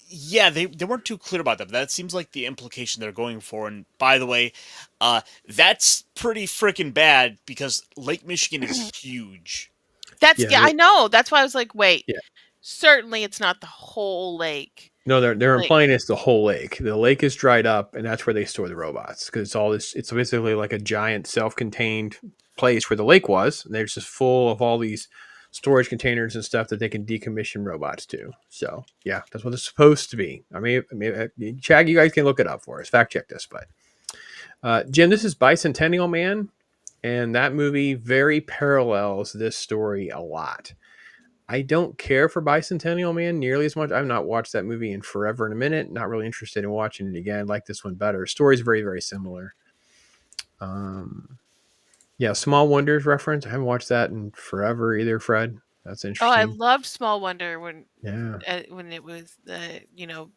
Yeah, they weren't too clear about that. That seems like the implication they're going for. And by the way, that's pretty freaking bad because Lake Michigan is huge. I know. That's why I was like, wait. Yeah. Certainly, it's not the whole lake. No, they're implying it's the whole lake. The lake is dried up, and that's where they store the robots because it's all this. It's basically like a giant self-contained place where the lake was, and they're just full of all these storage containers and stuff that they can decommission robots to. So yeah, that's what it's supposed to be. I mean, Chad, you guys can look it up for us. Fact check this, but Jim, this is Bicentennial Man, and that movie very parallels this story a lot. I don't care for Bicentennial Man nearly as much. I've not watched that movie in forever and a minute. Not really interested in watching it again. I like this one better. Story's very, very similar. Yeah, Small Wonders reference. I haven't watched that in forever either, Fred. That's Oh, I interesting. loved Small Wonder Yeah. when it was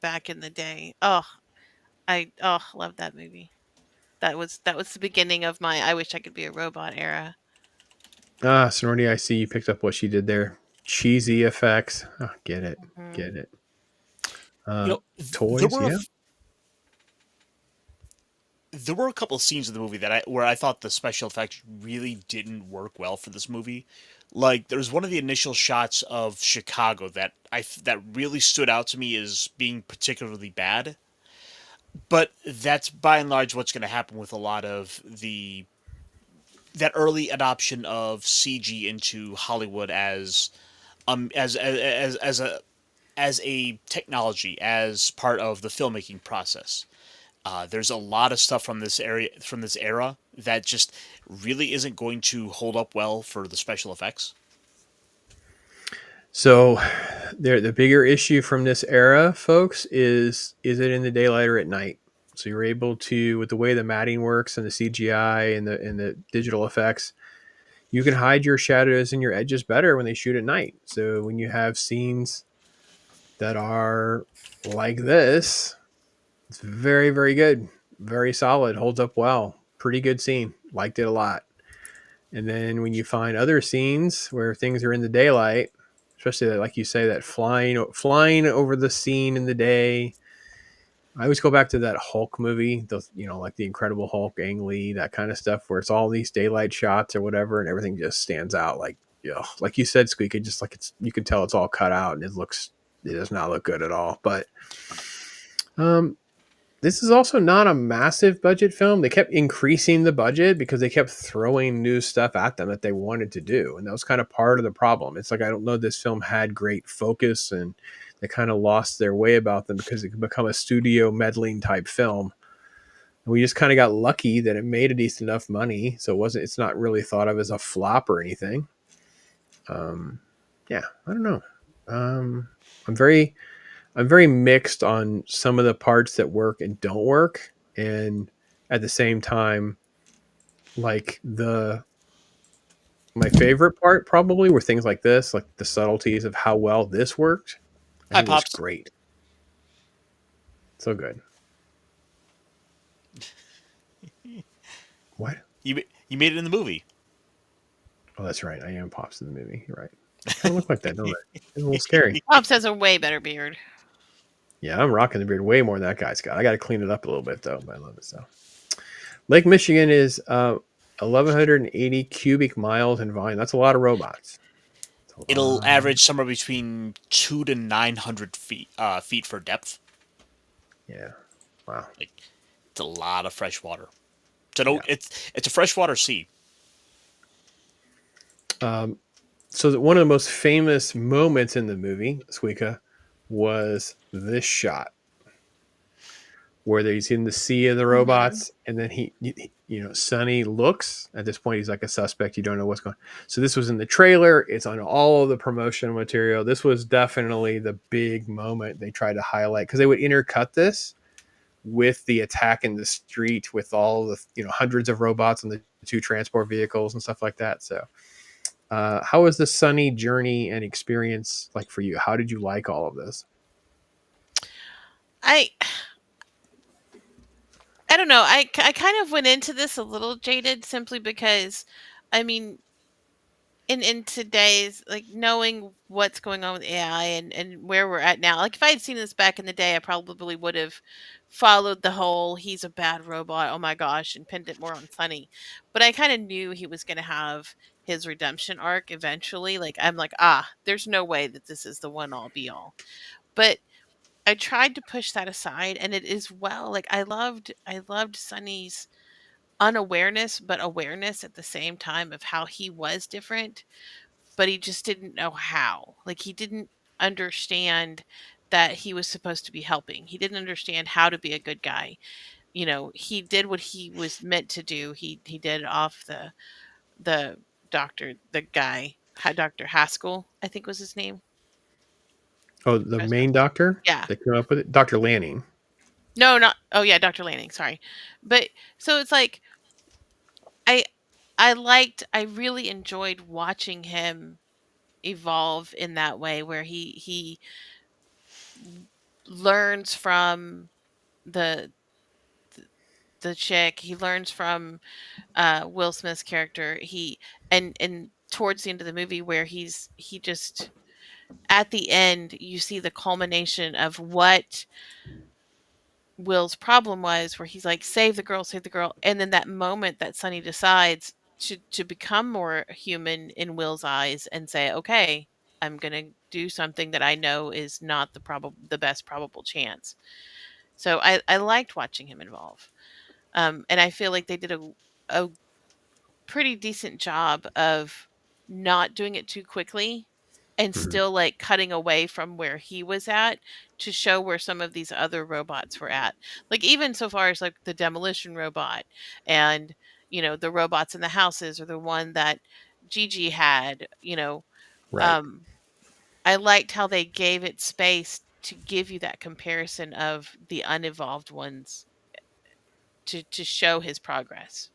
back in the day. Oh, I love that movie. That was the beginning of my I wish I could be a robot era. Ah, Sonority, I see you picked up what she did there. Cheesy effects. Oh, get it. Mhm. Get it. You know, there Toys, were yeah. there were a couple of scenes in the movie where I thought the special effects really didn't work well for this movie. Like there was one of the initial shots of Chicago that really stood out to me as being particularly bad. But that's by and large what's going to happen with a lot of the that early adoption of CG into Hollywood as a technology, as part of the filmmaking process. There's a lot of stuff from this era that just really isn't going to hold up well for the special effects. So the bigger issue from this era, folks, is it in the daylight or at night? So you're able to, with the way the matting works and the CGI and the digital effects, you can hide your shadows and your edges better when they shoot at night. So when you have scenes that are like this, it's very, very good. Very solid. Holds up well. Pretty good scene. Liked it a lot. And then when you find other scenes where things are in the daylight, especially that, like you say, that flying over the scene in the day. I always go back to that Hulk movie, like the Incredible Hulk, Ang Lee, that kind of stuff, where it's all these daylight shots or whatever, and everything just stands out. Like you said, Squeak, it just like you can tell it's all cut out, and it does not look good at all. But this is also not a massive budget film. They kept increasing the budget because they kept throwing new stuff at them that they wanted to do. And that was kind of part of the problem. It's like, I don't know, this film had great focus and they kind of lost their way about them because it could become a studio meddling type film. And we just kind of got lucky that it made a decent enough money. So it's not really thought of as a flop or anything. Yeah, I don't know. I'm very mixed on some of the parts that work and don't work. And at the same time, like my favorite part probably were things like this, like the subtleties of how well this worked. I Hi, think it was Pops. great. So good. What? You made it in the movie. Oh, that's right. I am Pops in the movie. You're right. I kind of look like that, don't I? It's a little scary. Pops has a way better beard. Yeah, I'm rocking the beard way more than that guy's got. I got to clean it up a little bit, though. But I love it so. Lake Michigan is 1,180 cubic miles in volume. That's a lot of robots. It'll average somewhere between 200 to 900 feet for depth. Yeah. Wow. It's a lot of fresh water. It's a freshwater sea. So one of the most famous moments in the movie, SQUEEKA, was this shot where he's in the sea of the robots, and then he Sonny looks. At this point, he's like a suspect. You don't know what's going on. So this was in the trailer. It's on all of the promotional material. This was definitely the big moment they tried to highlight because they would intercut this with the attack in the street with all the hundreds of robots and the two transport vehicles and stuff like that. So how was the Sonny journey and experience like for you? How did you like all of this? I don't know. I kind of went into this a little jaded simply because, I mean, in today's, like, knowing what's going on with AI and where we're at now, like if I had seen this back in the day, I probably would have followed the whole he's a bad robot, oh my gosh, and pinned it more on Sunny. But I kind of knew he was going to have his redemption arc eventually. Like, I'm like, there's no way that this is the one all be all. But I tried to push that aside, and it is like I loved Sunny's unawareness but awareness at the same time of how he was different, but he just didn't know how. Like, he didn't understand that he was supposed to be helping. He didn't understand how to be a good guy. he did what he was meant to do. He did off the doctor, the guy, Dr. Haskell, I think was his name. Oh, the main doctor? Yeah. They came up with it? Dr. Lanning. No, not. Oh yeah, Dr. Lanning. Sorry, but so it's like I I really enjoyed watching him evolve in that way, where he learns from the the chick. He learns from Will Smith's character. And towards the end of the movie, where he just, at the end, you see the culmination of what Will's problem was, where he's like, save the girl. And then that moment that Sonny decides to become more human in Will's eyes and say, okay, I'm going to do something that I know is not the best probable chance. So I liked watching him evolve. And I feel like they did a pretty decent job of not doing it too quickly and still like cutting away from where he was at to show where some of these other robots were at. Like even so far as like the demolition robot and the robots in the houses, or the one that Gigi had, Right. I liked how they gave it space to give you that comparison of the unevolved ones to show his progress.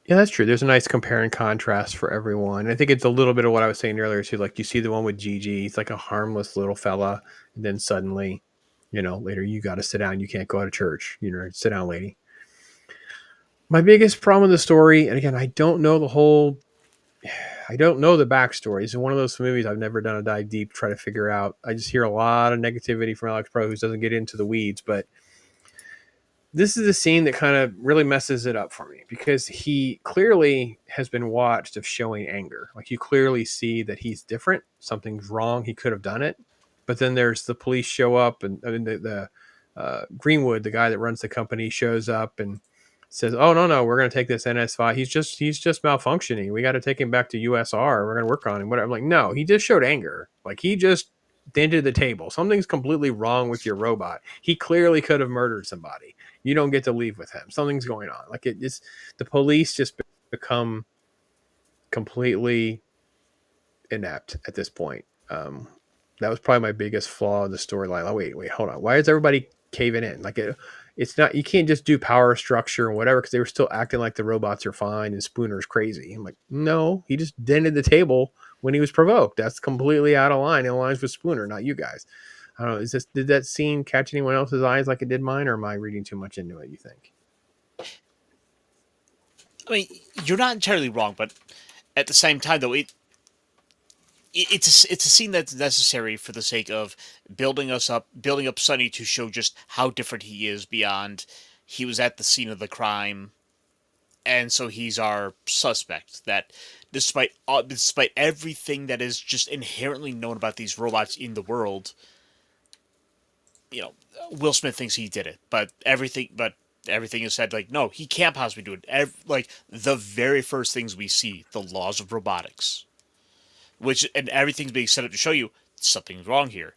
Yeah, that's true. There's a nice compare and contrast for everyone. I think it's a little bit of what I was saying earlier too. Like you see the one with Gigi, he's like a harmless little fella, and then suddenly, later you got to sit down. You can't go out of church. Sit down, lady. My biggest problem with the story, and again, I don't know the backstory. It's one of those movies I've never done a dive deep to try to figure out. I just hear a lot of negativity from Alex Pro, who doesn't get into the weeds, but this is a scene that kind of really messes it up for me, because he clearly has been watched of showing anger. Like you clearly see that he's different. Something's wrong. He could have done it. But then there's the police show up, and I mean, the Greenwood, the guy that runs the company, shows up and says, "Oh no, we're going to take this NS5. He's just malfunctioning. We got to take him back to USR. We're going to work on him." Whatever. I'm like, no, he just showed anger. Like he just dented the table. Something's completely wrong with your robot. He clearly could have murdered somebody. You don't get to leave with him. Something's going on. Like it's the police just become completely inept at this point. That was probably my biggest flaw in the storyline. Oh, wait, hold on. Why is everybody caving in? Like it's not, you can't just do power structure and whatever, because they were still acting like the robots are fine and Spooner's crazy. I'm like, no, he just dented the table when he was provoked. That's completely out of line. It aligns with Spooner, not you guys. I don't know. Did that scene catch anyone else's eyes like it did mine, or am I reading too much into it, you think? I mean, you're not entirely wrong, but at the same time, though, it's a scene that's necessary for the sake of building up Sonny to show just how different he is beyond he was at the scene of the crime, and so he's our suspect. That despite everything that is just inherently known about these robots in the world, Will Smith thinks he did it, but everything is said like, no, he can't possibly do it. Like the very first things we see, the laws of robotics, and everything's being set up to show you something's wrong here.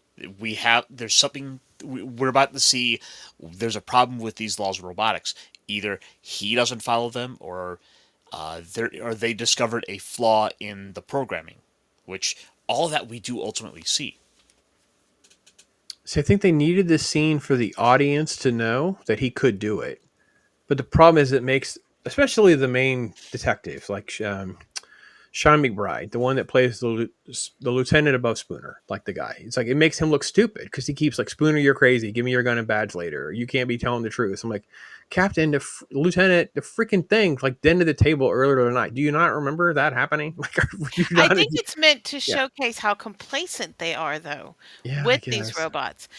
There's something we're about to see. There's a problem with these laws of robotics. Either he doesn't follow them, or they discovered a flaw in the programming, which all that we do ultimately see. See, I think they needed this scene for the audience to know that he could do it. But the problem is it makes, especially the main detective, like Sean McBride, the one that plays the lieutenant above Spooner, like the guy. It's like, it makes him look stupid because he keeps like, Spooner, you're crazy. Give me your gun and badge later. Or, you can't be telling the truth. I'm like, Captain, Lieutenant, the freaking thing like dented the table earlier tonight. Do you not remember that happening? Like, I think it's meant to showcase how complacent they are, though, with these robots.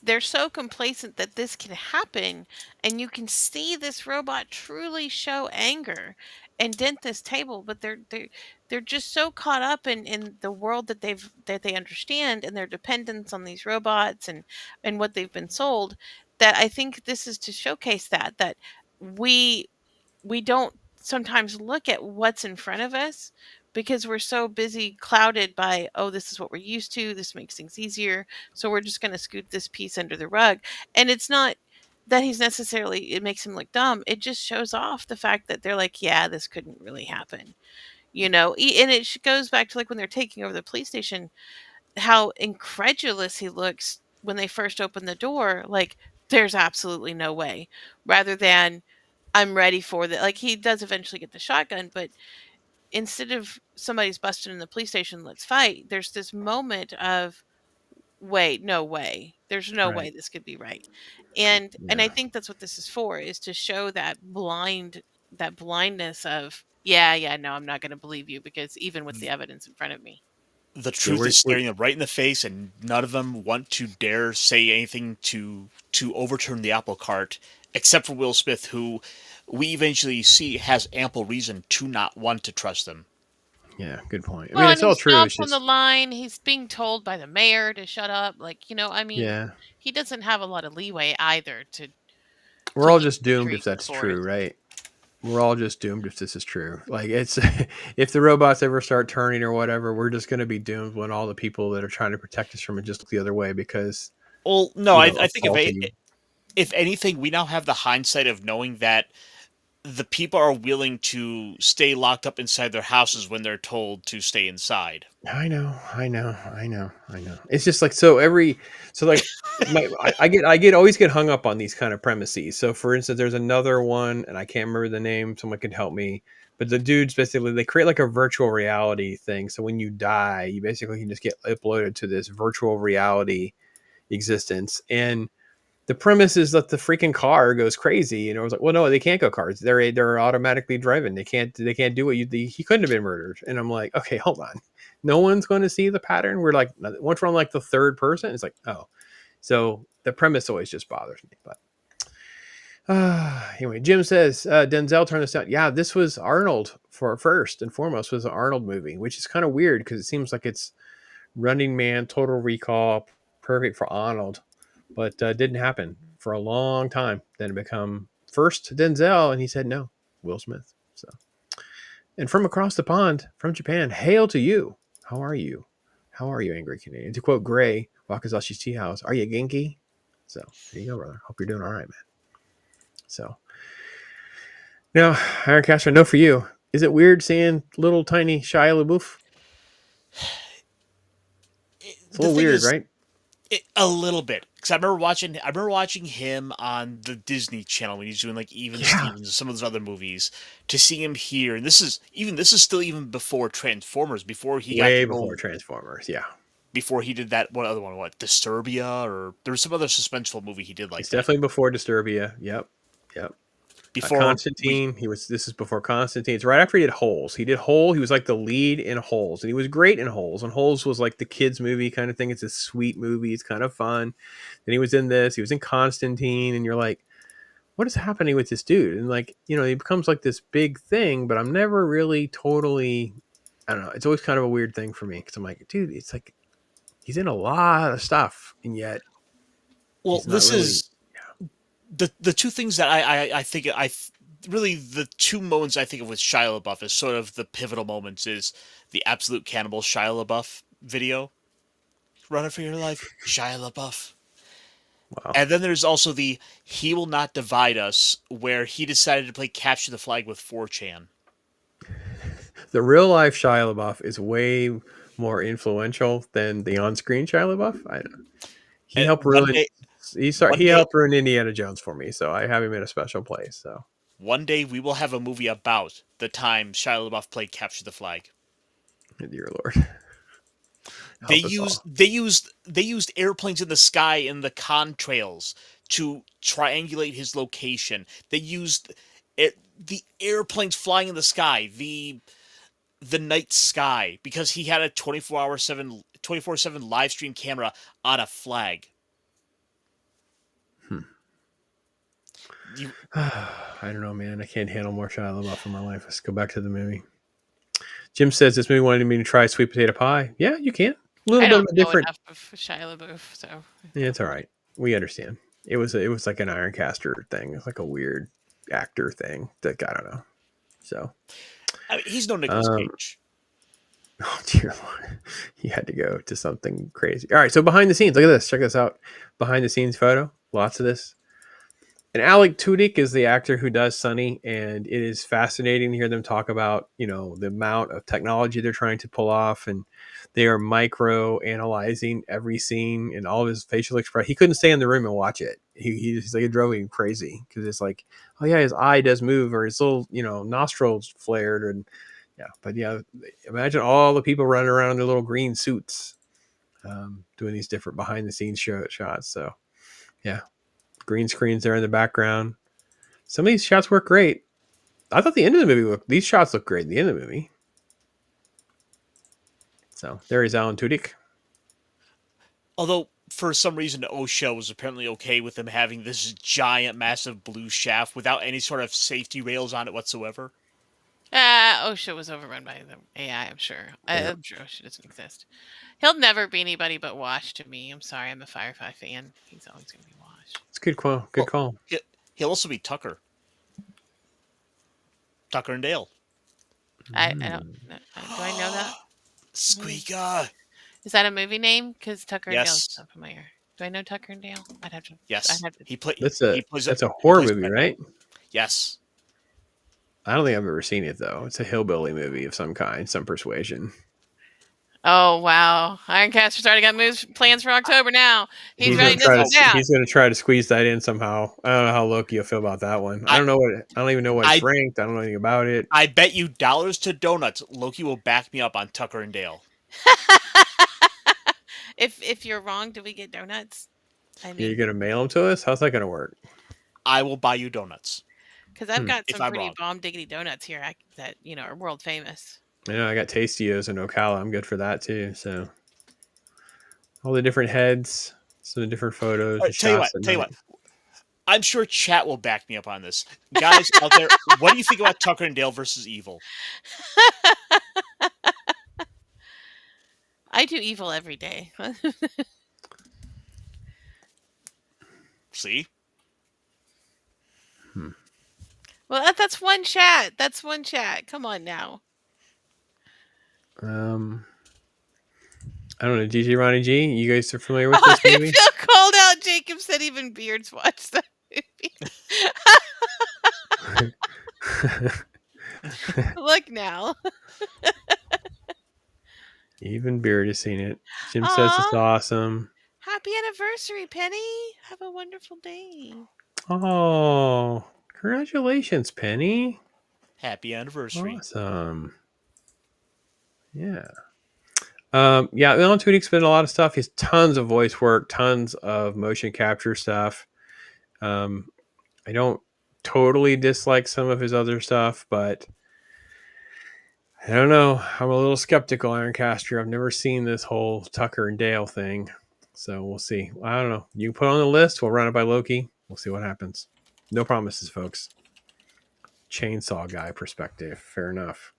They're so complacent that this can happen, and you can see this robot truly show anger and dent this table, but they're just so caught up in the world that they understand, and their dependence on these robots and what they've been sold, that I think this is to showcase that we don't sometimes look at what's in front of us, because we're so busy clouded by, oh, this is what we're used to, this makes things easier, so we're just going to scoot this piece under the rug. And it's not that he's necessarily, it makes him look dumb. It just shows off the fact that they're like, yeah, this couldn't really happen. And it goes back to like when they're taking over the police station, how incredulous he looks when they first open the door. Like, there's absolutely no way. Rather than, I'm ready for that. Like, he does eventually get the shotgun, but instead of somebody's busted in the police station, let's fight, there's this moment of, wait, no way. There's no way Right. this could be right. And I Yeah. think that's what this is for, is to show that blindness of, yeah, no, I'm not going to believe you, because even with the evidence in front of me. The truth is staring them right in the face, and none of them want to dare say anything to overturn the apple cart, except for Will Smith, who we eventually see has ample reason to not want to trust them. Yeah, good point. I Well, mean, and it's all he's true. not It's on the just, line. He's being told by the mayor to shut up. Like, I mean, yeah, he doesn't have a lot of leeway either to we're all lead just the doomed if street that's for true, it. right? We're all just doomed if this is true. Like, it's if the robots ever start turning or whatever, we're just going to be doomed when all the people that are trying to protect us from it just look the other way because, Well, no, I of think faulty. if anything, we now have the hindsight of knowing that the people are willing to stay locked up inside their houses when they're told to stay inside. I know. It's just like I always get hung up on these kind of premises. So for instance, there's another one, and I can't remember the name. Someone can help me. But the dudes basically they create like a virtual reality thing. So when you die, you basically can just get uploaded to this virtual reality existence. And the premise is that the freaking car goes crazy. And I was like, well, no, they can't go cars. They're automatically driven. They can't do what he couldn't have been murdered. And I'm like, okay, hold on. No one's going to see the pattern. We're like, once we're on like the third person, it's like, oh, so the premise always just bothers me. But anyway, Jim says, Denzel turned this out. Yeah, this was Arnold for first and foremost was an Arnold movie, which is kind of weird because it seems like it's Running Man, Total Recall, perfect for Arnold. But didn't happen for a long time. Then it become first Denzel, and he said no, Will Smith. So, and from across the pond, from Japan, hail to you. How are you? How are you, angry Canadian? To quote Gray, Wakazashi's Tea House, are you Genki? So there you go, brother. Hope you're doing all right, man. So now, Ironcaster, no for you. Is it weird seeing little tiny Shia LaBeouf? It's a little weird, right? A little bit, because I remember watching him on the Disney Channel when he's doing like Even Stevens and some of those other movies. To see him here, and this is still even before Transformers, before he Way got before Transformers, yeah. Before he did that one other one, Disturbia, or there was some other suspenseful movie he did like it's that. definitely before Disturbia. Yep. Before Constantine, this is before Constantine. It's right after he did Holes. He did Hole. He was like the lead in Holes, and he was great in Holes. And Holes was like the kids movie kind of thing. It's a sweet movie. It's kind of fun. Then he was in this. He was in Constantine, and you're like, what is happening with this dude? And like, he becomes like this big thing, but I'm never really totally. I don't know. It's always kind of a weird thing for me because I'm like, dude, it's like he's in a lot of stuff, and yet. Well, this really, is. The two things that I think really the two moments I think of with Shia LaBeouf as sort of the pivotal moments is the Absolute Cannibal Shia LaBeouf video, "Running for Your Life," Shia LaBeouf. Wow. And then there's also the "He Will Not Divide Us," where he decided to play Capture the Flag with 4chan. The real life Shia LaBeouf is way more influential than the on-screen Shia LaBeouf. I don't know. He helped ruin. He helped ruin Indiana Jones for me, so I have him in a special place. So one day we will have a movie about the time Shia LaBeouf played Capture the Flag. Dear Lord. They used airplanes in the sky in the contrails to triangulate his location. They used the airplanes flying in the sky, the night sky, because he had a 24/7 live stream camera on a flag. I don't know, man. I can't handle more Shia LaBeouf in my life. Let's go back to the movie. Jim says this movie wanted me to try sweet potato pie. Yeah, you can. A little bit of a different. Enough of Shia LaBeouf, so yeah, it's all right. We understand. It was like an Ironcaster thing. It's like a weird actor thing that I don't know. So I mean, he's no Nicolas Cage. Oh dear Lord, he had to go to something crazy. All right, so behind the scenes, look at this. Check this out. Behind the scenes photo. Lots of this. And Alec Tudyk is the actor who does Sonny, and it is fascinating to hear them talk about, the amount of technology they're trying to pull off, and they are micro analyzing every scene and all of his facial expression. He couldn't stay in the room and watch it. He's like, it drove him crazy because it's like, oh yeah, his eye does move, or his little, nostrils flared, and but imagine all the people running around in their little green suits, doing these different behind the scenes shots. So yeah. Green screens there in the background. Some of these shots work great. I thought the end of the movie these shots look great at the end of the movie. So there is Alan Tudyk. Although for some reason OSHA was apparently okay with them having this giant, massive blue shaft without any sort of safety rails on it whatsoever. OSHA was overrun by the AI, I'm sure. Yeah. I'm sure OSHA doesn't exist. He'll never be anybody but Wash to me. I'm sorry, I'm a Firefly fan. He's always going to be Wash. It's a good call. Good call. He'll also be Tucker. Tucker and Dale. I don't know. Do I know that? SQUEEKA. Is that a movie name? Because Tucker and Dale is Yes. so familiar. Do I know Tucker and Dale? I'd have to. Yes. I'd have to. That's a horror movie, right? Yes. I don't think I've ever seen it though. It's a hillbilly movie of some kind, some persuasion. Oh wow! Ironcaster's already got plans for October now. He's writing this one down. He's going to try to squeeze that in somehow. I don't know how Loki will feel about that one. I don't even know what it's ranked. I don't know anything about it. I bet you dollars to donuts, Loki will back me up on Tucker and Dale. If you're wrong, do we get donuts? I mean, You're going to mail them to us? How's that going to work? I will buy you donuts. Because I've got If some I'm pretty wrong. bomb diggity donuts here that are world famous. I got Tastios in Ocala. I'm good for that too. So all the different heads, some of the different photos. Right, tell you what. I'm sure chat will back me up on this. Guys out there, what do you think about Tucker and Dale versus Evil? I do evil every day. See? Well, that's one chat. That's one chat. Come on now. I don't know. DJ Ronnie G, you guys are familiar with this movie? I feel called out. Jacob said even Beards watched that movie. Look now. Even Beard has seen it. Jim says it's awesome. Happy anniversary, Penny. Have a wonderful day. Oh, congratulations, Penny. Happy anniversary. Awesome. Yeah. Alan Tudyk's been a lot of stuff. He has tons of voice work, tons of motion capture stuff. I don't totally dislike some of his other stuff, but I don't know. I'm a little skeptical, Ironcaster. I've never seen this whole Tucker and Dale thing, so we'll see. I don't know. You can put it on the list. We'll run it by Loki. We'll see what happens. No promises, folks. Chainsaw guy perspective. Fair enough.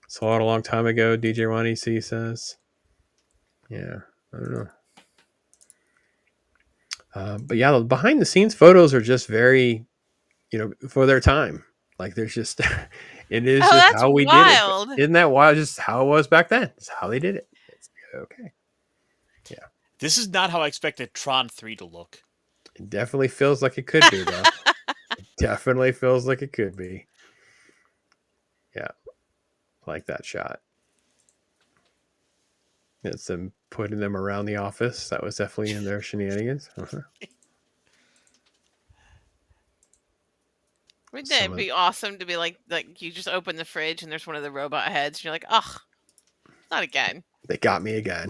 Saw it a long time ago, DJ Ronnie C says. Yeah, I don't know. But yeah, the behind the scenes photos are just very, for their time. Like there's just, it is just how we did it. Isn't that wild? Just how it was back then. It's how they did it. It's okay. Yeah. This is not how I expected Tron 3 to look. It definitely feels like it could be, though. It definitely feels like it could be. Yeah. Like that shot. It's them putting them around the office. That was definitely in their shenanigans. Wouldn't that be awesome to be like you just open the fridge and there's one of the robot heads and you're like, ugh, not again. They got me again.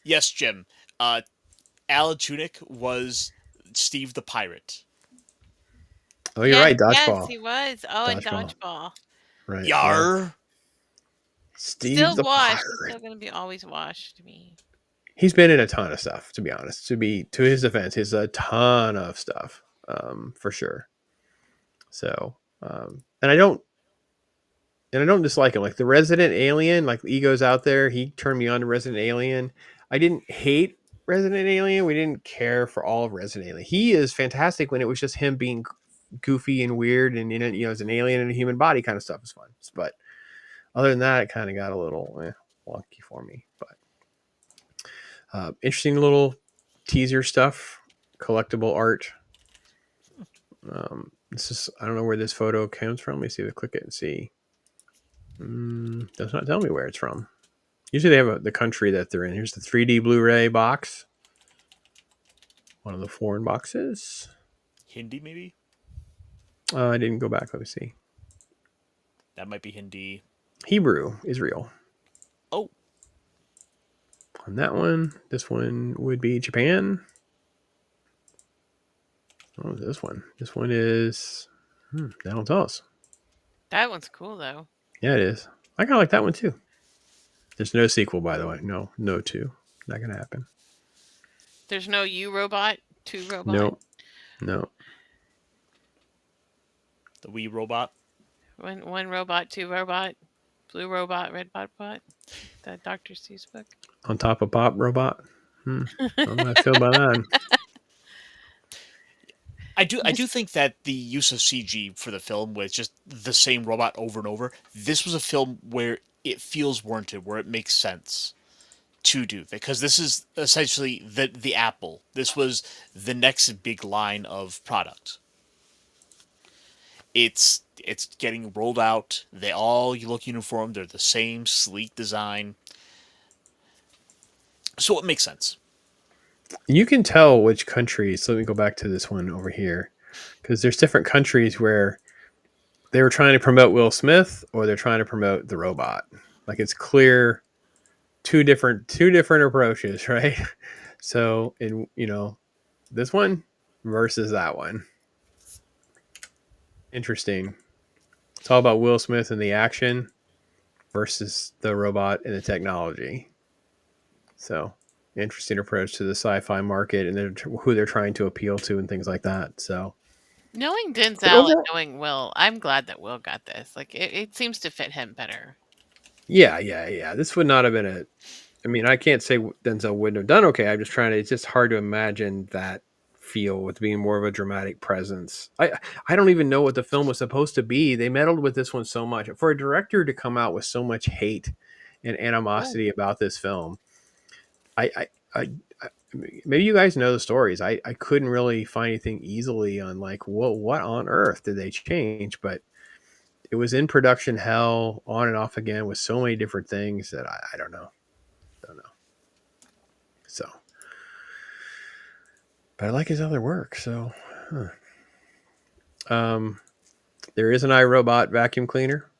Yes, Jim. Alan Tudyk was Steve the Pirate. Oh, you're right. Dodgeball. Yes, he was. Oh, and Dodgeball. Right. Yar. Yeah. Steve still the Wash. Pirate. He's still going to be always Wash to me. He's been in a ton of stuff, to be honest. To his defense, he's a ton of stuff, for sure. So, and I don't dislike him. Like the Resident Alien, like Ego's out there. He turned me on to Resident Alien. I didn't hate Resident Alien. We didn't care for all of Resident Alien. He is fantastic when it was just him being goofy and weird and as an alien in a human body kind of stuff is fun. But other than that, it kind of got a little wonky for me. But interesting little teaser stuff collectible art. This is, I don't know where this photo comes from. Let me see if I click it and see. Does not tell me where it's from. Usually they have the country that they're in. Here's the 3D Blu-ray box. One of the foreign boxes. Hindi, maybe? I didn't go back. Let me see. That might be Hindi. Hebrew, Israel. Oh. On that one, this one would be Japan. Oh, this one. This one is... they don't tell us. That one's cool, though. Yeah, it is. I kind of like that one, too. There's no sequel, by the way. No 2. Not going to happen. There's no You Robot, 2 Robot? No. The Wii robot? One robot, 2 robot, blue robot, red bot. The Dr. Seuss book. On top of Pop Robot? I don't know how I feel about that. I do think that the use of CG for the film was just the same robot over and over. This was a film where it feels warranted, where it makes sense to do, because this is essentially the Apple. This was the next big line of product. It's getting rolled out. They all look uniform. They're the same sleek design. So it makes sense. You can tell which countries. So let me go back to this one over here, because there's different countries where they were trying to promote Will Smith or they're trying to promote the robot. Like, it's clear two different approaches, right? So in this one versus that one. Interesting. It's all about Will Smith and the action versus the robot and the technology. So interesting approach to the sci-fi market and who they're trying to appeal to and things like that. So knowing Denzel and knowing Will, I'm glad that Will got this. Like, it seems to fit him better. Yeah. This would not have been I can't say Denzel wouldn't have done okay. I'm just it's just hard to imagine that feel with being more of a dramatic presence. I don't even know what the film was supposed to be. They meddled with this one so much. For a director to come out with so much hate and animosity about this film, I maybe you guys know the stories. I couldn't really find anything easily on like, what on earth did they change? But it was in production hell on and off again with so many different things that I don't know. So, but I like his other work. So, there is an iRobot vacuum cleaner.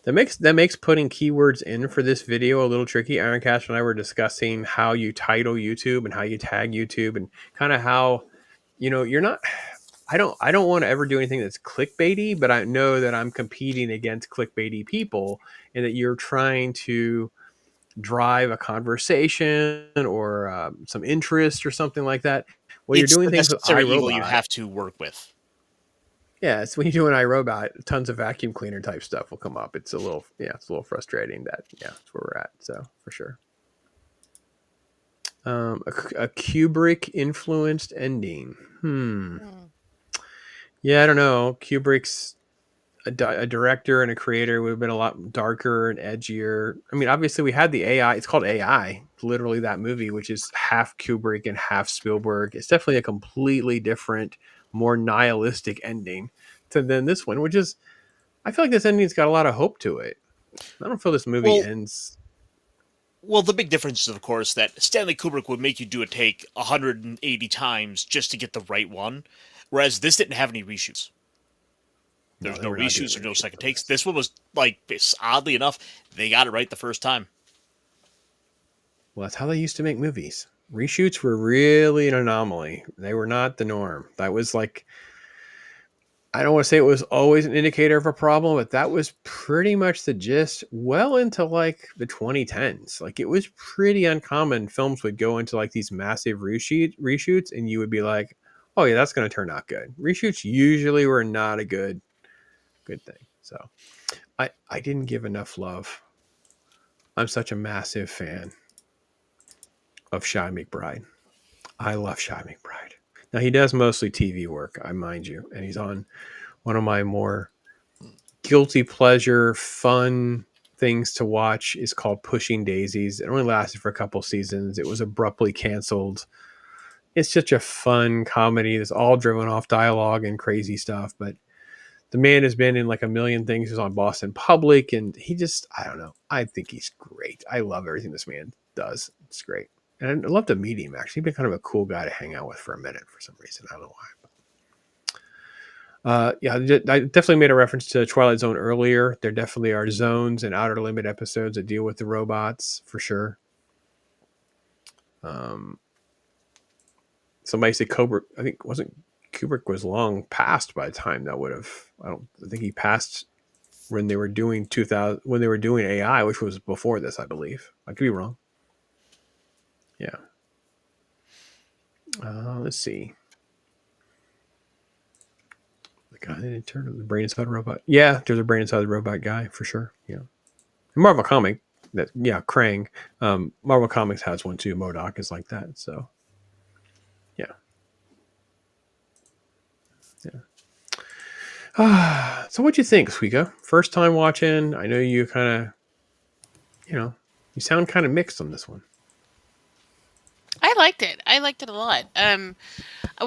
That makes putting keywords in for this video a little tricky. Ironcaster and I were discussing how you title YouTube and how you tag YouTube and kind of how, you're not. I don't want to ever do anything that's clickbaity, but I know that I'm competing against clickbaity people and that you're trying to drive a conversation or some interest or something like that. Well, you're doing things with iRobot. You have to work with. Yeah, it's when you do an iRobot, tons of vacuum cleaner type stuff will come up. It's a little frustrating. That's where we're at. So for sure. A Kubrick influenced ending. Yeah, I don't know. Kubrick's a director and a creator would have been a lot darker and edgier. I mean, obviously we had the AI. It's called AI, literally that movie, which is half Kubrick and half Spielberg. It's definitely a completely different, more nihilistic ending than this one, which is, I feel like this ending's got a lot of hope to it. I don't feel this movie ends. Well, the big difference is, of course, that Stanley Kubrick would make you do a take 180 times just to get the right one, whereas this didn't have any reshoots. There's no reshoots or no second takes. This one was, oddly enough, they got it right the first time. Well, that's how they used to make movies. Reshoots were really an anomaly. They were not the norm. That was I don't want to say it was always an indicator of a problem, but that was pretty much the gist well into the 2010s. It was pretty uncommon. Films would go into these massive reshoots and you would be like, oh yeah, that's going to turn out good. Reshoots usually were not a good thing. So I didn't give enough love. I'm such a massive fan of Shy McBride. I love Shy McBride. Now he does mostly TV work, I mind you, and he's on one of my more guilty pleasure fun things to watch is called Pushing Daisies. It only lasted for a couple seasons. It was abruptly canceled it's such a fun comedy that's all driven off dialogue and crazy stuff. But the man has been in like a million things. He's on Boston Public, and he just, I don't know. I think he's great. I love everything this man does. It's great. And I'd love to meet him, actually. He'd be kind of a cool guy to hang out with for a minute for some reason. I don't know why. Yeah, I definitely made a reference to Twilight Zone earlier. There definitely are zones and outer limit episodes that deal with the robots for sure. Somebody said Kubrick. I think Kubrick was long past by the time that would have. I think he passed when they were doing 2000 when they were doing AI, which was before this, I believe. I could be wrong. Yeah. Let's see. The guy that turned the brain inside the robot. Yeah, there's a brain inside the robot guy for sure. Yeah. Marvel comic. Krang. Marvel Comics has one too. MODOK is like that. So. Yeah. So what'd you think, SQUEEKA? First time watching. I know you kind of, you sound kind of mixed on this one. I liked it. I liked it a lot.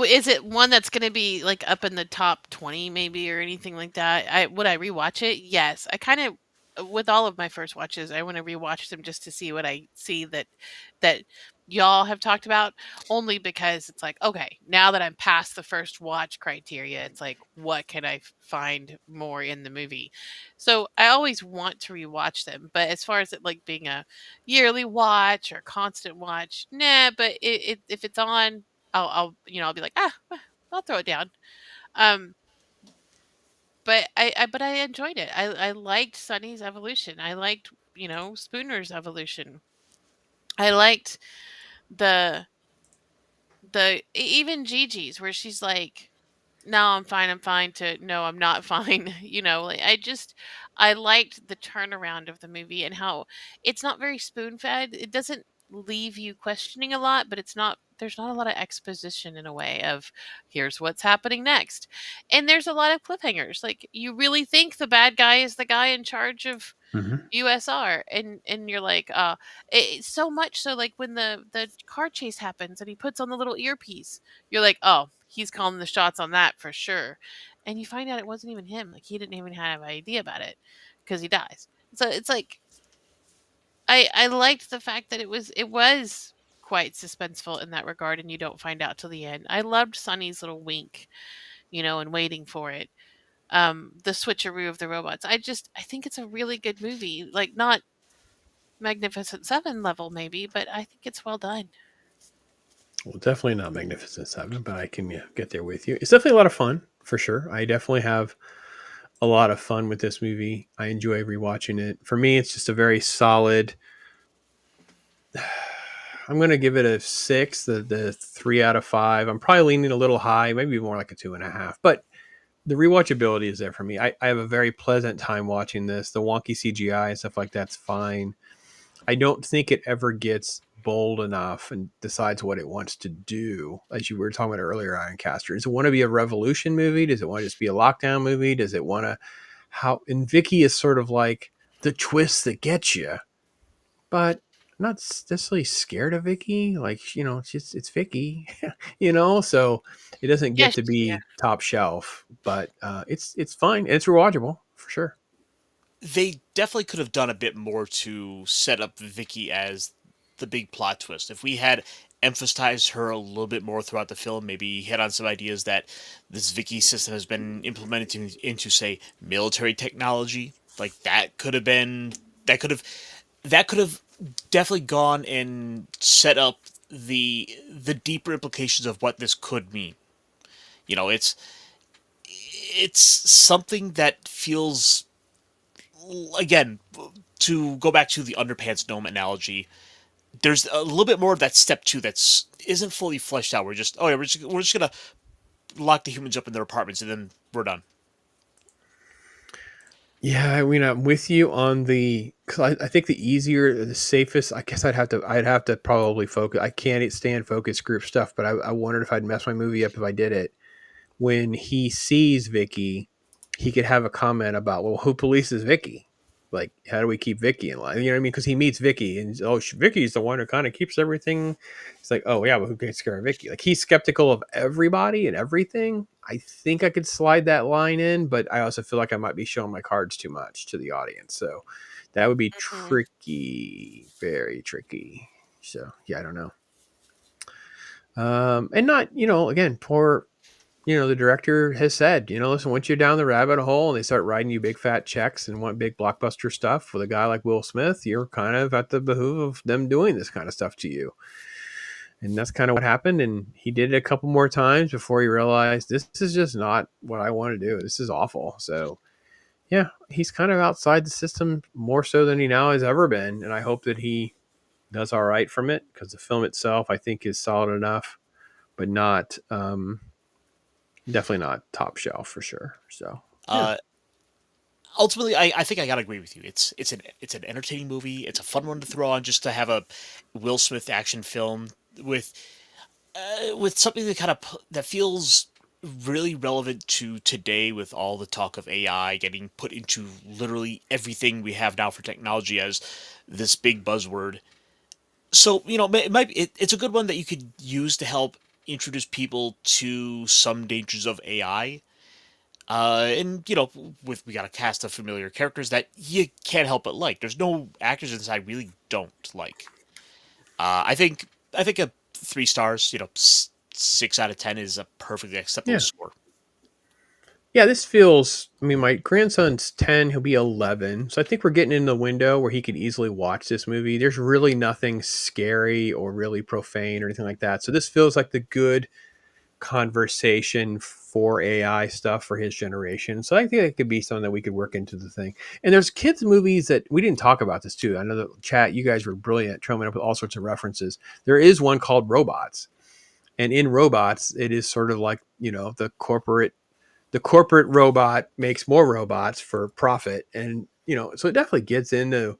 Is it one that's going to be like up in the top 20 maybe or anything like that? Would I rewatch it? Yes. I kind of, with all of my first watches, I want to rewatch them just to see what I see that y'all have talked about, only because it's like, okay, now that I'm past the first watch criteria, it's like, what can I find more in the movie? So I always want to rewatch them, but as far as it like being a yearly watch or constant watch, nah. But if it's on, I'll I'll be like, I'll throw it down. But I enjoyed it. I liked Sonny's evolution. I liked Spooner's evolution. I liked the even Gigi's, where she's like, no, I'm fine, to no, I'm not fine. Like, I liked the turnaround of the movie and how it's not very spoon fed. It doesn't leave you questioning a lot, but there's not a lot of exposition in a way of here's what's happening next. And there's a lot of cliffhangers. Like, you really think the bad guy is the guy in charge of USR, and you're like, it's so much so, like when the car chase happens and he puts on the little earpiece, you're like, oh, he's calling the shots on that for sure. And you find out it wasn't even him. Like, he didn't even have an idea about it because he dies. So it's like, I liked the fact that it was quite suspenseful in that regard, and you don't find out till the end. I loved Sonny's little wink, and waiting for it. The switcheroo of the robots. I think it's a really good movie. Like, not Magnificent Seven level maybe, but I think it's well done. Well, definitely not Magnificent Seven, but I can get there with you. It's definitely a lot of fun for sure. I definitely have a lot of fun with this movie. I enjoy rewatching it. For me, it's just a very solid. I'm going to give it a 6, the 3 out of 5. I'm probably leaning a little high, maybe more like a 2.5, but the rewatchability is there for me. I have a very pleasant time watching this. The wonky CGI and stuff like that's fine. I don't think it ever gets bold enough and decides what it wants to do. As you were talking about earlier, Ironcaster. Does it want to be a revolution movie? Does it want to just be a lockdown movie? Does it want to and Vicky is sort of like the twist that gets you, but I'm not necessarily scared of Vicky. Like, it's Vicky, so it doesn't get to be top shelf, but it's fine. It's rewatchable for sure. They definitely could have done a bit more to set up Vicky as the big plot twist. If we had emphasized her a little bit more throughout the film, maybe hit on some ideas that this Vicky system has been implemented into, say, military technology. Like, that could have definitely gone and set up the deeper implications of what this could mean. It's something that feels, again, to go back to the underpants gnome analogy, there's a little bit more of that step 2 that isn't fully fleshed out. We're just gonna lock the humans up in their apartments and then we're done. Yeah, I mean, I'm with you on because I think the safest, I guess I'd have to probably focus. I can't stand focus group stuff, but I wondered if I'd mess my movie up if I did it. When he sees Vicky, he could have a comment about, well, who polices Vicky? Like, how do we keep Vicky in line? You know what I mean? Because he meets Vicky, and Vicky's the one who kind of keeps everything. It's like, oh yeah, but who takes care of Vicky? Like, he's skeptical of everybody and everything. I think I could slide that line in, but I also feel like I might be showing my cards too much to the audience. So that would be tricky, very tricky. So yeah, I don't know. And not, again, poor. The director has said, listen, once you're down the rabbit hole and they start writing you big fat checks and want big blockbuster stuff with a guy like Will Smith, you're kind of at the behoove of them doing this kind of stuff to you. And that's kind of what happened. And he did it a couple more times before he realized this is just not what I want to do. This is awful. So yeah, he's kind of outside the system more so than he now has ever been. And I hope that he does all right from it, because the film itself, I think, is solid enough, but not, definitely not top shelf for sure. So ultimately, I think I gotta agree with you. It's an entertaining movie. It's a fun one to throw on just to have a Will Smith action film with something that feels really relevant to today, with all the talk of AI getting put into literally everything we have now for technology as this big buzzword. So it's a good one that you could use to help introduce people to some dangers of AI. And we got a cast of familiar characters that you can't help but like. There's no actors in this I really don't like. I think a 3 stars, 6 out of 10 is a perfectly acceptable score. Yeah, this feels. I mean, my grandson's 10; he'll be 11, so I think we're getting in the window where he could easily watch this movie. There's really nothing scary or really profane or anything like that. So this feels like the good conversation for AI stuff for his generation. So I think it could be something that we could work into the thing. And there's kids movies that we didn't talk about this too. I know the chat, you guys were brilliant, coming up with all sorts of references. There is one called Robots, and in Robots, it is sort of like, the corporate robot makes more robots for profit. And, so it definitely gets into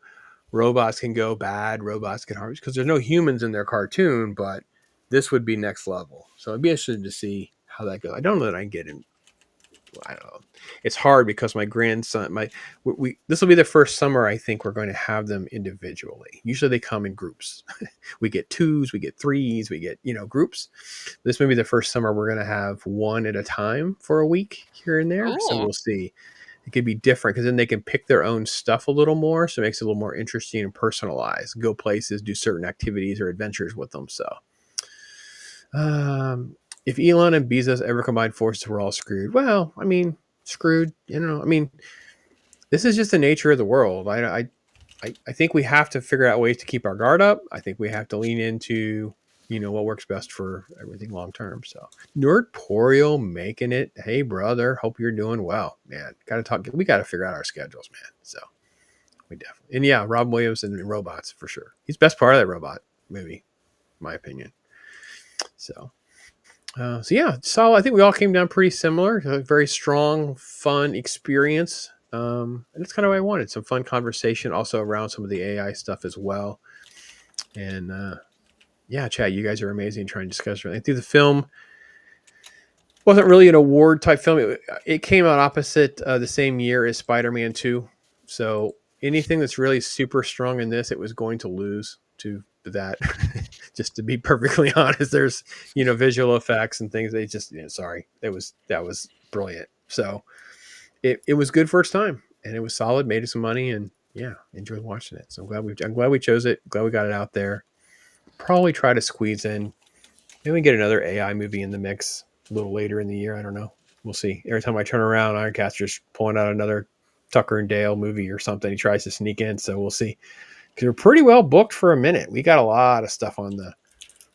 robots can go bad, robots can harvest, because there's no humans in their cartoon, but this would be next level. So I'd be interested to see how that goes. I don't know that I can get in. I don't know. It's hard because my grandson, this will be the first summer I think we're going to have them individually. Usually they come in groups. We get 2s, we get 3s, we get, groups. This may be the first summer we're going to have one at a time for a week here and there. So we'll see. It could be different because then they can pick their own stuff a little more. So it makes it a little more interesting and personalized. Go places, do certain activities or adventures with them. So if Elon and Bezos ever combined forces, we're all screwed. Well, I mean, screwed, this is just the nature of the world. I think we have to figure out ways to keep our guard up. I think we have to lean into, what works best for everything long term. So Nerdporial making it. Hey, brother, hope you're doing well, man. We got to figure out our schedules, man. So we definitely, and yeah, Rob Williams and Robots for sure. He's best part of that robot movie, in my opinion. So yeah, so I think we all came down pretty similar. A very strong, fun experience. And that's kind of what I wanted. Some fun conversation also around some of the AI stuff as well. And yeah, chat, you guys are amazing trying to discuss everything. I think the film wasn't really an award type film. It came out opposite the same year as Spider-Man 2. So anything that's really super strong in this, it was going to lose to that. Just to be perfectly honest, there's visual effects and things. They just sorry, that was brilliant. So it was good for its time, and it was solid, made us some money, and yeah, enjoyed watching it. So I'm glad we chose it. Glad we got it out there. Probably try to squeeze in, maybe we get another AI movie in the mix a little later in the year. I don't know. We'll see. Every time I turn around, Ironcaster's pulling out another Tucker and Dale movie or something. He tries to sneak in, so we'll see. Because we're pretty well booked for a minute. We got a lot of stuff on the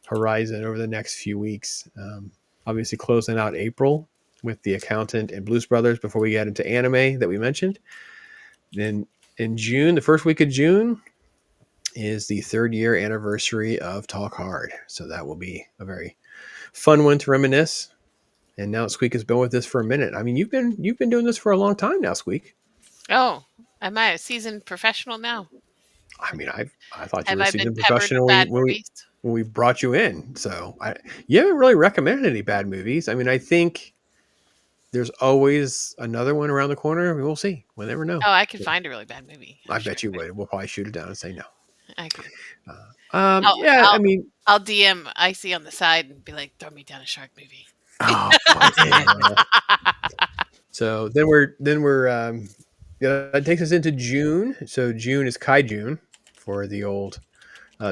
horizon over the next few weeks. Obviously closing out April with The Accountant and Blues Brothers before we get into anime that we mentioned. Then in June, the first week of June, is the 3rd year anniversary of Talk Hard. So that will be a very fun one to reminisce. And now Squeak has been with us for a minute. I mean, you've been doing this for a long time now, Squeak. Oh, am I a seasoned professional now? I mean, I thought you were a seasoned professional when we brought you in. So you haven't really recommended any bad movies. I mean, I think there's always another one around the corner. We'll see. We'll never know. Oh, I could find a really bad movie. I bet you would. We'll probably shoot it down and say no. I could. Yeah, I mean, I'll DM Icy on the side and be like, "Throw me down a shark movie." oh, yeah. So then we're that takes us into June. So June is Kai June for the old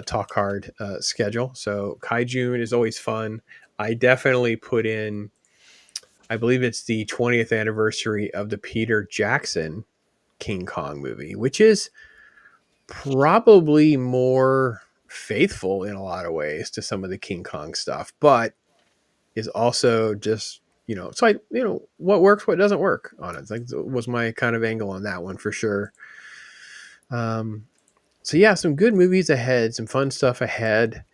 Talk Hard schedule. So Kai June is always fun. I definitely put in, I believe it's the 20th anniversary of the Peter Jackson King Kong movie, which is probably more faithful in a lot of ways to some of the King Kong stuff, but is also just, it's like, what works, what doesn't work on it. It's like, was my kind of angle on that one for sure. So yeah, some good movies ahead, some fun stuff ahead.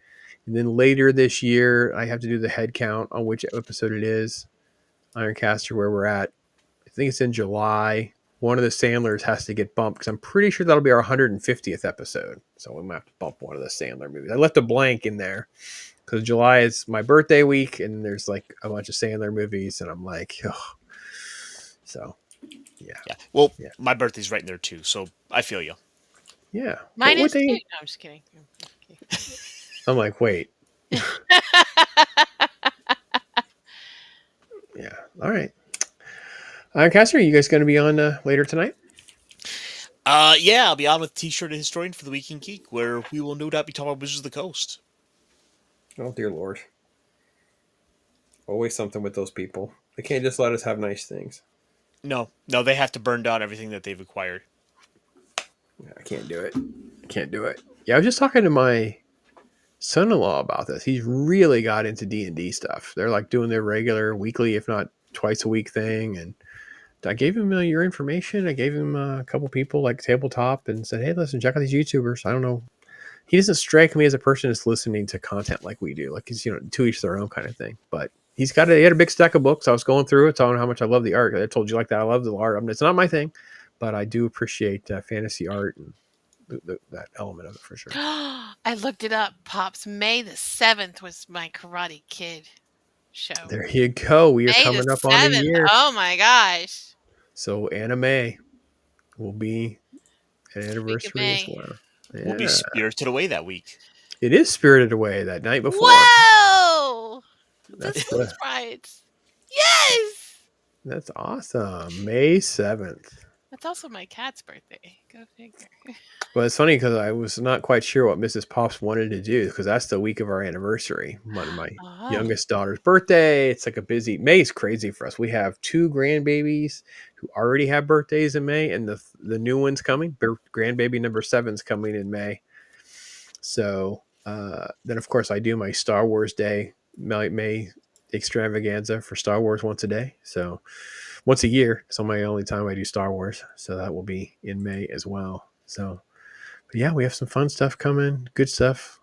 And then later this year, I have to do the head count on which episode it is. Ironcaster, where we're at. I think it's in July. One of the Sandlers has to get bumped because I'm pretty sure that'll be our 150th episode. So we might have to bump one of the Sandler movies. I left a blank in there because July is my birthday week and there's like a bunch of Sandler movies. And I'm like, oh. So, yeah. Well, my birthday's right in there too. So I feel you. Yeah. Mine is too. No, I'm just kidding. I'm like, wait. Yeah. All right. Caster, are you guys going to be on later tonight? Yeah, I'll be on with T-Shirt and Historian for the Week in Geek, where we will no doubt be talking about Wizards of the Coast. Oh, dear Lord. Always something with those people. They can't just let us have nice things. No, they have to burn down everything that they've acquired. Yeah, I can't do it. Yeah, I was just talking to my son-in-law about this. He's really got into D&D stuff. They're like doing their regular weekly, if not twice a week thing. And I gave him your information. I gave him a couple people like Tabletop and said, hey, listen, check out these YouTubers. I don't know. He doesn't strike me as a person that's listening to content like we do. Like he's, to each their own kind of thing. But he had a big stack of books. I was going through it, telling him how much I love the art. I told you like that. I love the art. It's not my thing, but I do appreciate fantasy art and that element of it for sure. I looked it up. Pops, May the 7th was my Karate Kid show. There you go. We are May coming up 7th. on a year. Oh my gosh. So anime will be an anniversary as well. Yeah. We'll be spirited away that week. It is Spirited Away that night before. Whoa! That's right. Yes! That's awesome. May 7th. That's also my cat's birthday. Go figure. Well, it's funny because I was not quite sure what Mrs. Pops wanted to do because that's the week of our anniversary. One of my youngest daughter's birthday. It's like a busy May's crazy for us. We have 2 grandbabies who already have birthdays in May, and the new one's coming. Grandbaby number 7's coming in May. So then, of course, I do my Star Wars Day May extravaganza for Star Wars once a year. It's my only time I do Star Wars. So that will be in May as well. So, but yeah, we have some fun stuff coming. Good stuff.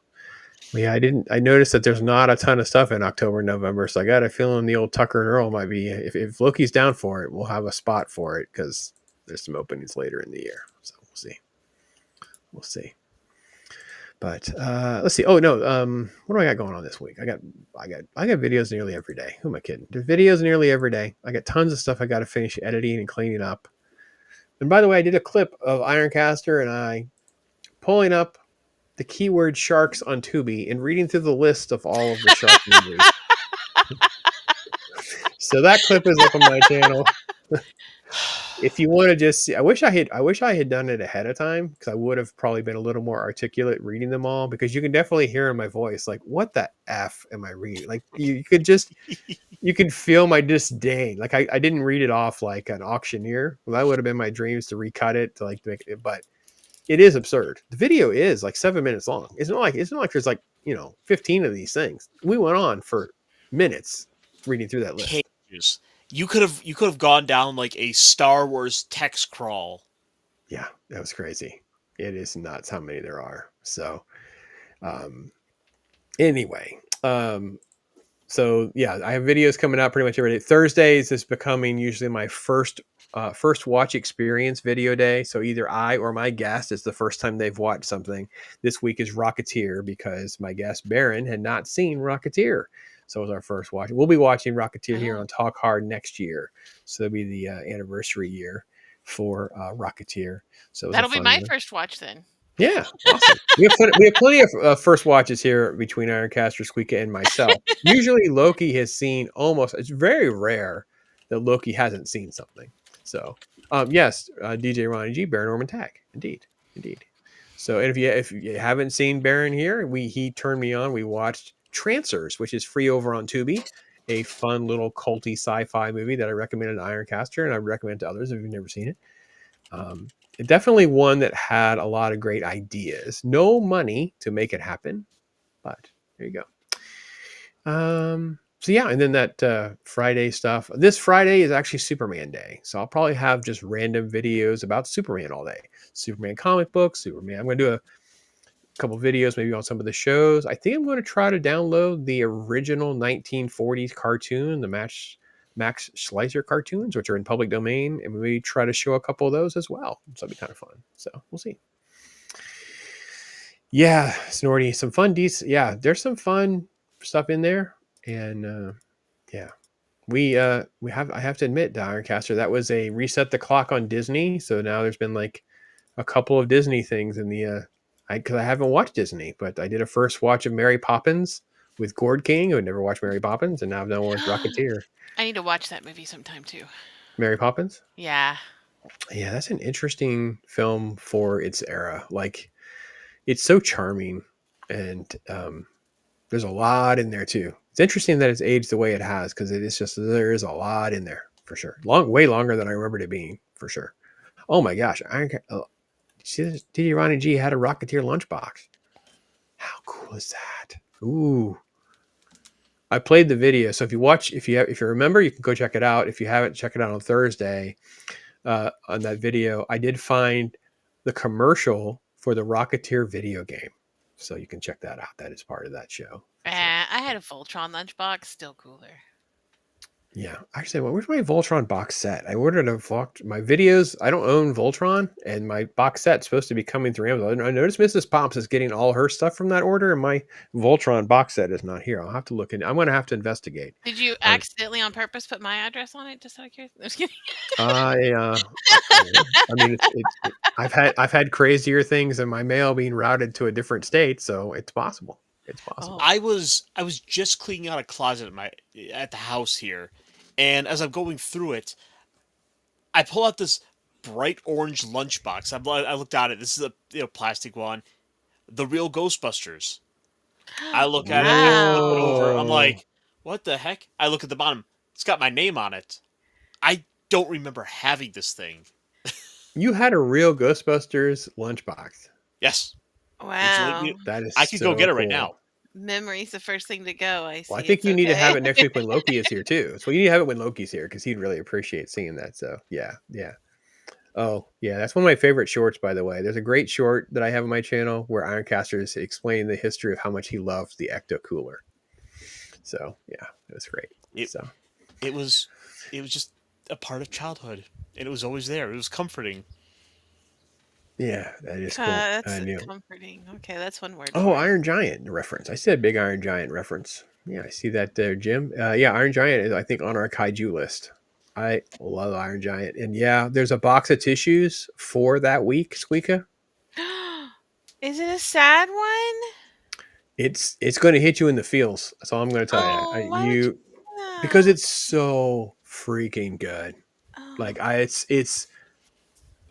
Yeah, I noticed that there's not a ton of stuff in October, November. So I got a feeling the old Tucker and Earl might be, if Loki's down for it, we'll have a spot for it because there's some openings later in the year. So we'll see. But let's see. Oh no, what do I got going on this week? I got videos nearly every day. Who am I kidding? There's videos nearly every day. I got tons of stuff I got to finish editing and cleaning up. And by the way, I did a clip of Ironcaster and I pulling up the keyword sharks on Tubi and reading through the list of all of the shark movies. So that clip is up on my channel. If you want to just see, I wish I had done it ahead of time because I would have probably been a little more articulate reading them all because you can definitely hear in my voice, like, what the F am I reading? Like you can feel my disdain. Like I didn't read it off like an auctioneer. Well, that would have been my dreams to recut it to make it, but it is absurd. The video is like 7 minutes long. It's not like there's like, 15 of these things. We went on for minutes reading through that list. Pages. You could have gone down like a Star Wars text crawl. Yeah, that was crazy. It is nuts how many there are. So, anyway, so yeah, I have videos coming out pretty much every day. Thursdays is becoming usually my first watch experience video day. So either I or my guest is the first time they've watched something. This week is Rocketeer because my guest Baron had not seen Rocketeer. So it was our first watch. We'll be watching Rocketeer here on Talk Hard next year. So it'll be the anniversary year for Rocketeer. So That'll be my first watch then. Yeah, awesome. We have plenty of first watches here between Ironcaster, Squeeka, and myself. Usually Loki has seen it's very rare that Loki hasn't seen something. So, yes, DJ Ronnie G, Baron Norman Tag. Indeed. So, and if you haven't seen Baron here, he turned me on. We watched Trancers, which is free over on Tubi, a fun little culty sci-fi movie that I recommended to Ironcaster, and I recommend to others if you've never seen it. Definitely one that had a lot of great ideas. No money to make it happen, but there you go. So yeah, and then that Friday stuff. This Friday is actually Superman Day, so I'll probably have just random videos about Superman all day. Superman comic books, Superman. I'm going to do a couple videos maybe on some of the shows. I think I'm going to try to download the original 1940s cartoon, the Max Schleicher cartoons, which are in public domain, and maybe try to show a couple of those as well. So it'll be kind of fun. So we'll see. Yeah, Snorty, some fun there's some fun stuff in there. And yeah, I have to admit, Ironcaster, that was a reset the clock on Disney. So now there's been like a couple of Disney things in the because I haven't watched Disney, but I did a first watch of Mary Poppins with Gord King, who had never watched Mary Poppins, and now I've done one with Rocketeer. I need to watch that movie sometime too. Mary Poppins? Yeah. Yeah, that's an interesting film for its era. Like, it's so charming, and there's a lot in there too. It's interesting that it's aged the way it has, because there is a lot in there for sure. Way longer than I remembered it being, for sure. Oh my gosh, DJ Ronnie G had a Rocketeer lunchbox. How cool is that? Ooh. I played the video, so if you remember, you can go check it out. If you haven't, check it out on Thursday. On that video, I did find the commercial for the Rocketeer video game, so you can check that out. That is part of that show. I had a Voltron lunchbox, still cooler. Yeah, actually, where's my Voltron box set? I ordered my videos. I don't own Voltron, and my box set's supposed to be coming through Amazon. I noticed Mrs. Pops is getting all her stuff from that order, and my Voltron box set is not here. I'll have to look in. I'm going to have to investigate. Did you accidentally on purpose put my address on it? Just out of curiosity. I'm just kidding. I mean, I've had crazier things in my mail being routed to a different state, so it's possible. It's possible. I was just cleaning out a closet at the house here, and as I'm going through it, I pull out this bright orange lunchbox. I looked at it. This is a plastic one, the real Ghostbusters. I look at it, I flip it over. I'm like, what the heck? I look at the bottom. It's got my name on it. I don't remember having this thing. You had a real Ghostbusters lunchbox. Yes. Wow. That is. I could go get it right cool. now. Memory's the first thing to go. I think you need to have it next week when Loki is here too. So you need to have it when Loki's here, because he'd really appreciate seeing that. So yeah. Oh yeah, that's one of my favorite shorts, by the way. There's a great short that I have on my channel where Ironcaster is explaining the history of how much he loves the Ecto Cooler. So yeah, it was great. It was just a part of childhood, and it was always there. It was comforting. Yeah, that is cool. That's comforting. Okay, that's one word. Oh, Iron Giant reference. I see a big Iron Giant reference. Yeah, I see that there, Jim. Yeah, Iron Giant is, I think, on our kaiju list. I love Iron Giant. And yeah, there's a box of tissues for that week, Squeeka. Is it a sad one? It's going to hit you in the feels. That's all I'm going to tell you. Why would you do that? Because it's so freaking good. Like it's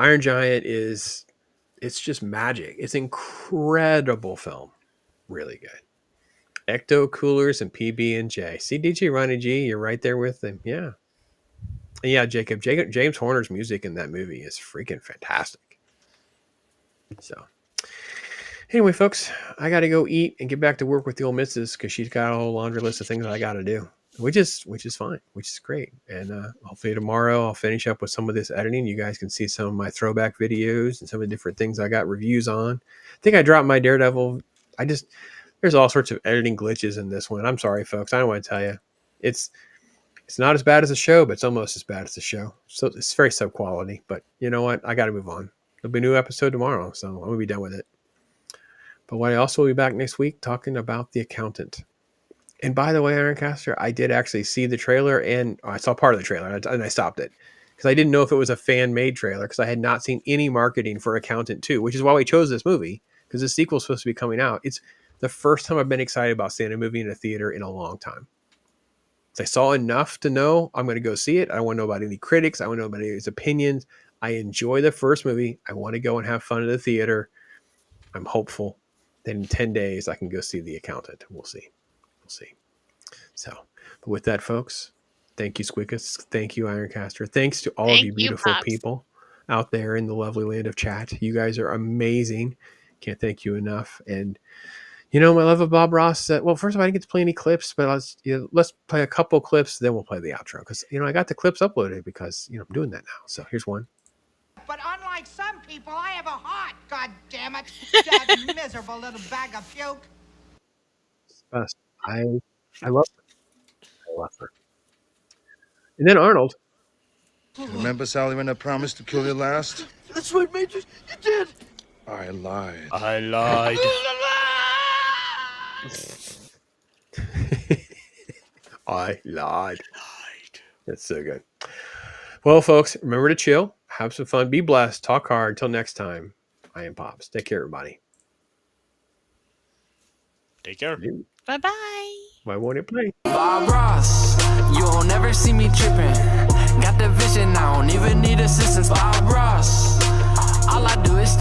Iron Giant is. It's just magic. It's incredible film. Really good. Ecto Coolers and PB&J. See, DJ Ronnie G, you're right there with them. Yeah. And yeah, James Horner's music in that movie is freaking fantastic. So anyway, folks, I got to go eat and get back to work with the old missus, because she's got a whole laundry list of things I got to do, which is fine, which is great. And hopefully tomorrow I'll finish up with some of this editing. You guys can see some of my throwback videos and some of the different things I got reviews on. I think I dropped my Daredevil. There's all sorts of editing glitches in this one. I'm sorry, folks. I don't want to tell you. It's not as bad as the show, but it's almost as bad as the show. So it's very sub quality, but you know what? I got to move on. There'll be a new episode tomorrow, so I'm going to be done with it. But I also will be back next week talking about The Accountant. And by the way, Ironcaster, I did actually see the trailer, and I saw part of the trailer, and I stopped it because I didn't know if it was a fan-made trailer because I had not seen any marketing for Accountant 2, which is why we chose this movie, because the sequel is supposed to be coming out. It's the first time I've been excited about seeing a movie in a theater in a long time. So I saw enough to know I'm going to go see it. I don't want to know about any critics. I want to know about anybody's opinions. I enjoy the first movie. I want to go and have fun at the theater. I'm hopeful that in 10 days I can go see The Accountant. We'll see. We'll see. So, but with that, folks, thank you, SQUEEKA. Thank you, Ironcaster. Thanks to all of you beautiful people out there in the lovely land of chat. You guys are amazing. Can't thank you enough. And, you know, my love of Bob Ross. Well, first of all, I didn't get to play any clips, but let's play a couple clips, then we'll play the outro. Because, you know, I got the clips uploaded because, you know, I'm doing that now. So here's one. But unlike some people, I have a heart, God damn it. That miserable little bag of puke. I love her. I love her. And then Arnold. Remember, Sally, when I promised to kill you last? That's right, Major. You did. I lied. I lied. I lied. That's so good. Well, folks, remember to chill, have some fun, be blessed, talk hard. Until next time, I am Pops. Take care, everybody. Take care. Bye-bye. Why won't it play? Bob Ross, you'll never see me tripping. Got the vision now.